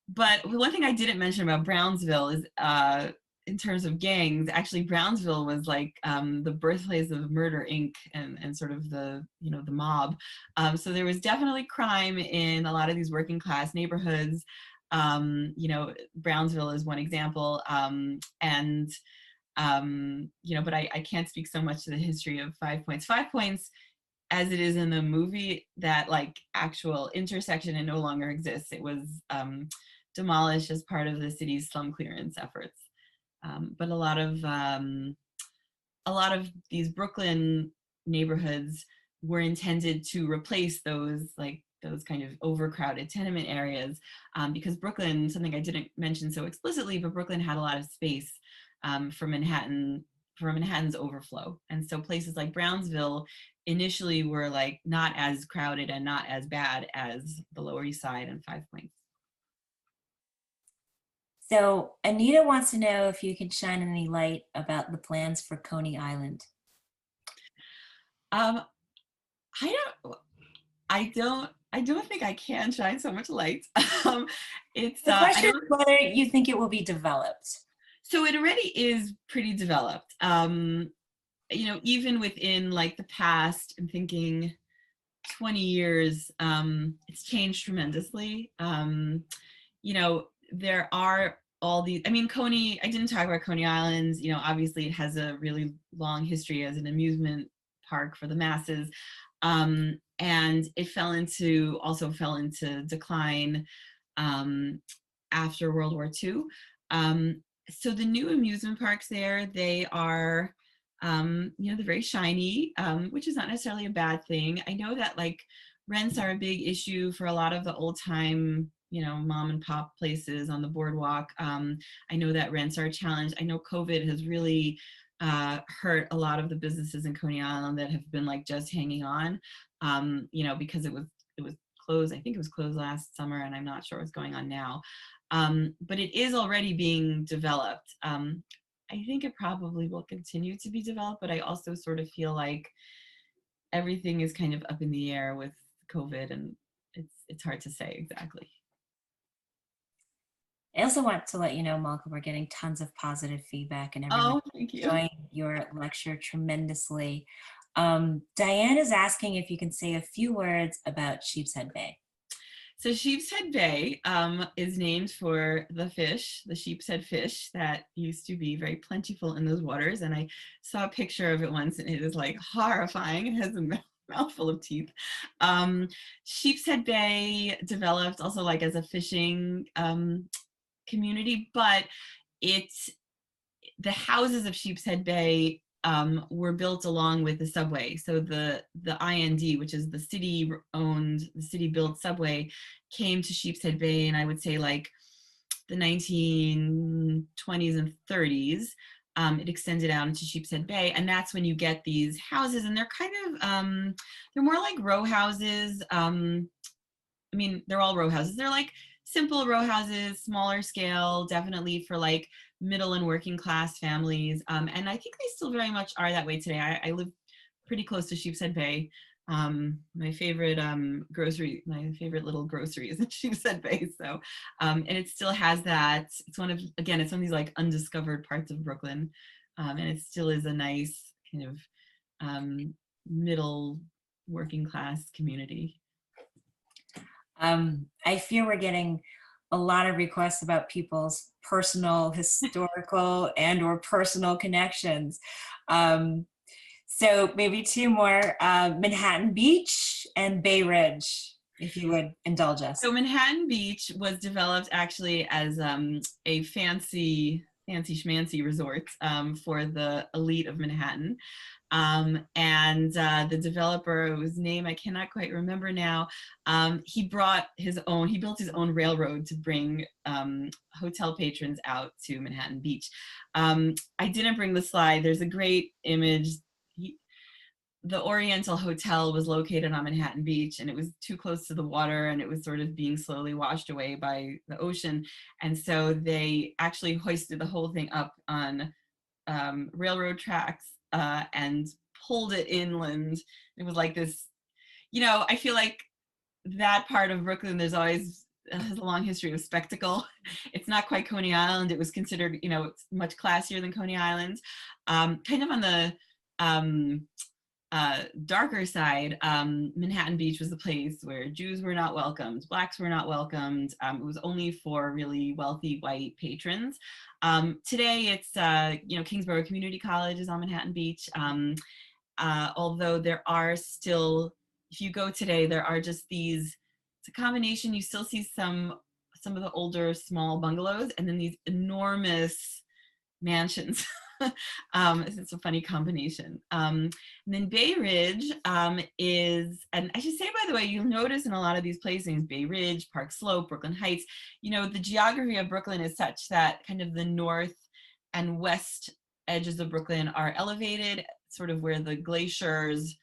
but one thing I didn't mention about Brownsville is, in terms of gangs, actually Brownsville was like the birthplace of Murder Inc. and sort of the mob. So there was definitely crime in a lot of these working class neighborhoods. Brownsville is one example. But I can't speak so much to the history of 5 Points. 5 Points, as it is in the movie, that like actual intersection, it no longer exists. It was demolished as part of the city's slum clearance efforts. But a lot of these Brooklyn neighborhoods were intended to replace those kind of overcrowded tenement areas, because Brooklyn, something I didn't mention so explicitly, but Brooklyn had a lot of space for Manhattan's overflow. And so places like Brownsville initially were like not as crowded and not as bad as the Lower East Side and 5 Points. So Anita wants to know if you can shine any light about the plans for Coney Island. Um, I don't, I don't think I can shine so much light. It's, The I question is don't, whether you think it will be developed. so it already is pretty developed. Even within like the past, I'm thinking 20 years, it's changed tremendously. There are all these, I mean, I didn't talk about Coney Island. Obviously it has a really long history as an amusement park for the masses. And it also fell into decline after World War II. So the new amusement parks there, they are, they're very shiny, which is not necessarily a bad thing. I know that like rents are a big issue for a lot of the old time, mom and pop places on the boardwalk. I know that rents are a challenge. I know COVID has really hurt a lot of the businesses in Coney Island that have been like just hanging on, because it was closed. I think it was closed last summer, and I'm not sure what's going on now. But it is already being developed. I think it probably will continue to be developed, but I also sort of feel like everything is kind of up in the air with COVID, and it's hard to say exactly. I also want to let you know, Malka, we're getting tons of positive feedback and everyone Oh, thank you. enjoying your lecture tremendously. Diane is asking if you can say a few words about Sheepshead Bay. So Sheepshead Bay is named for the fish, the sheepshead fish that used to be very plentiful in those waters. And I saw a picture of it once, and it is like horrifying. It has a mouthful of teeth. Sheepshead Bay developed also like as a fishing community, but the houses of Sheepshead Bay were built along with the subway. So the IND, which is the city-built subway, came to Sheepshead Bay, and I would say like the 1920s and 30s. It extended out into Sheepshead Bay, and that's when you get these houses, and they're kind of they're more like row houses. I mean, they're all row houses. They're like simple row houses, smaller scale, definitely for like middle and working class families. And I think they still very much are that way today. I live pretty close to Sheepshead Bay. My favorite little grocery is in Sheepshead Bay. So, and it still has that. It's one of these like undiscovered parts of Brooklyn. And it still is a nice kind of middle working class community. I fear we're getting a lot of requests about people's personal, historical, and/or personal connections. So maybe two more: Manhattan Beach and Bay Ridge, if you would indulge us. So Manhattan Beach was developed actually as a fancy schmancy resort for the elite of Manhattan. And the developer, whose name I cannot quite remember now, he built his own railroad to bring hotel patrons out to Manhattan Beach. I didn't bring the slide. There's a great image. the Oriental Hotel was located on Manhattan Beach, and it was too close to the water, and it was sort of being slowly washed away by the ocean. And so they actually hoisted the whole thing up on railroad tracks and pulled it inland. It was like this, I feel like that part of Brooklyn, there's always has a long history of spectacle. It's not quite Coney Island. It was considered, it's much classier than Coney Island. Kind of on the darker side, Manhattan Beach was the place where Jews were not welcomed, Blacks were not welcomed. It was only for really wealthy white patrons. Today, it's Kingsborough Community College is on Manhattan Beach. Although there are still, if you go today, there are just these. It's a combination. You still see some of the older small bungalows, and then these enormous mansions. It's a funny combination. And then Bay Ridge is, and I should say, by the way, you'll notice in a lot of these places, Bay Ridge, Park Slope, Brooklyn Heights, the geography of Brooklyn is such that kind of the north and west edges of Brooklyn are elevated, sort of where the glaciers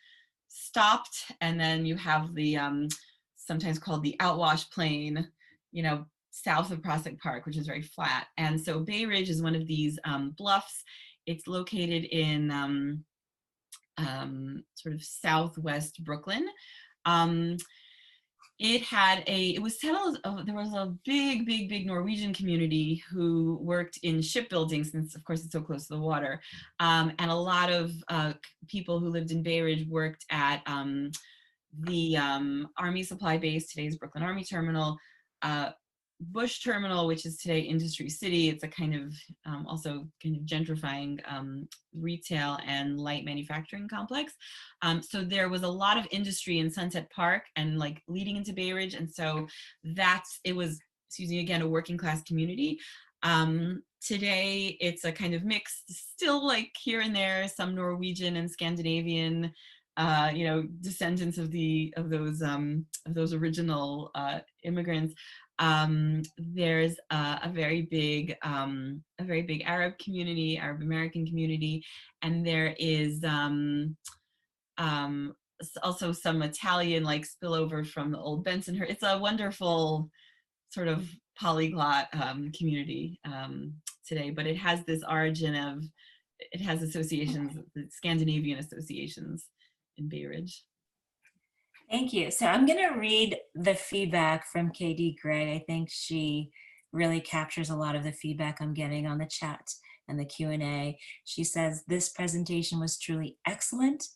stopped, and then you have the sometimes called the outwash plain, south of Prospect Park, which is very flat. And so Bay Ridge is one of these bluffs. It's located in sort of southwest Brooklyn. It was settled, there was a big Norwegian community who worked in shipbuilding, since of course it's so close to the water. And a lot of people who lived in Bay Ridge worked at the Army Supply Base, today's Brooklyn Army Terminal, Bush Terminal, which is today Industry City. It's a kind of also kind of gentrifying retail and light manufacturing complex. So there was a lot of industry in Sunset Park and like leading into Bay Ridge. And so it was, again, a working class community. Today it's a kind of mix, still like here and there, some Norwegian and Scandinavian descendants of those original immigrants. There's a very big Arab community, Arab American community, and there is also some Italian like spillover from the old Benson. It's a wonderful sort of polyglot community today, but it has this origin of, it has associations, Scandinavian associations in Bay Ridge. Thank you. So I'm going to read the feedback from KD Gray. I think she really captures a lot of the feedback I'm getting on the chat and the Q&A. She says, this presentation was truly excellent.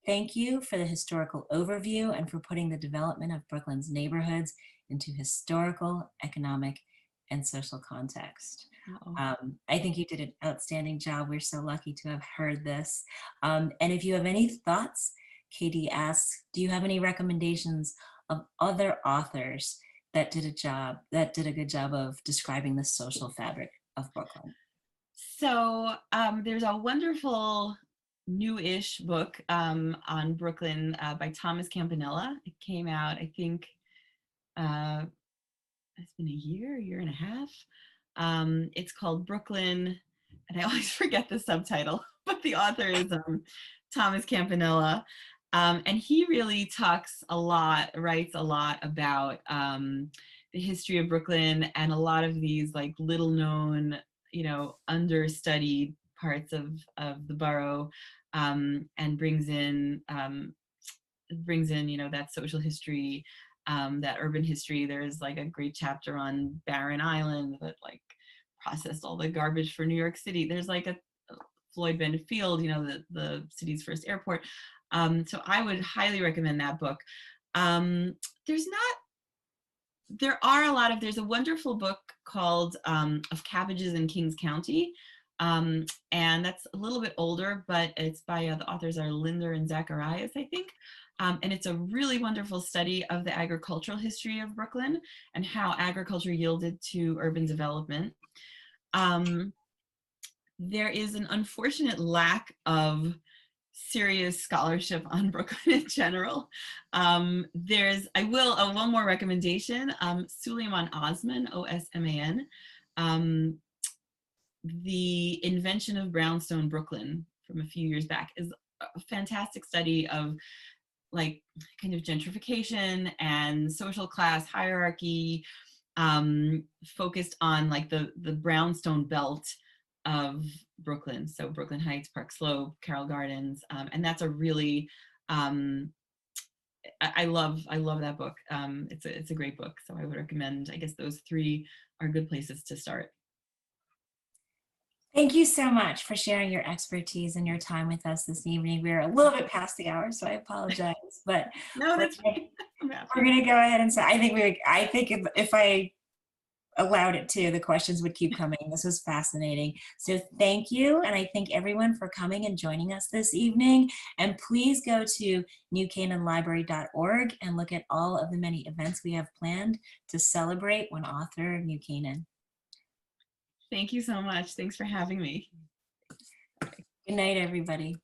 Thank you for the historical overview and for putting the development of Brooklyn's neighborhoods into historical, economic, and social context. I think you did an outstanding job. We're so lucky to have heard this. And if you have any thoughts, Katie asks, do you have any recommendations of other authors that did a good job of describing the social fabric of Brooklyn? So there's a wonderful new-ish book on Brooklyn by Thomas Campanella. It came out, I think, it's been a year and a half. It's called Brooklyn, and I always forget the subtitle, but the author is Thomas Campanella. And he really writes a lot about the history of Brooklyn and a lot of these like little known, understudied parts of the borough, and brings in, that social history, that urban history. There's like a great chapter on Barren Island that like processed all the garbage for New York City. There's like a Floyd Bennett Field, the city's first airport. So I would highly recommend that book. There's a wonderful book called Of Cabbages in Kings County. And that's a little bit older, but it's by the authors are Linder and Zacharias, I think. And it's a really wonderful study of the agricultural history of Brooklyn and how agriculture yielded to urban development. There is an unfortunate lack of serious scholarship on Brooklyn in general. One more recommendation, Suleiman Osman, Osman, The Invention of Brownstone Brooklyn from a few years back is a fantastic study of like kind of gentrification and social class hierarchy, focused on like the brownstone belt of Brooklyn. So Brooklyn Heights, Park Slope, Carroll Gardens. And that's a really, I love that book. It's a great book. So I would recommend, I guess those three are good places to start. Thank you so much for sharing your expertise and your time with us this evening. We're a little bit past the hour, so I apologize, but No, we're that's fine. I'm happy. going to go ahead and say, I think if I allowed it to, the questions would keep coming. This was fascinating. So thank you. And I thank everyone for coming and joining us this evening. And please go to newcanaanlibrary.org and look at all of the many events we have planned to celebrate One Author New Canaan. Thank you so much. Thanks for having me. Good night, everybody.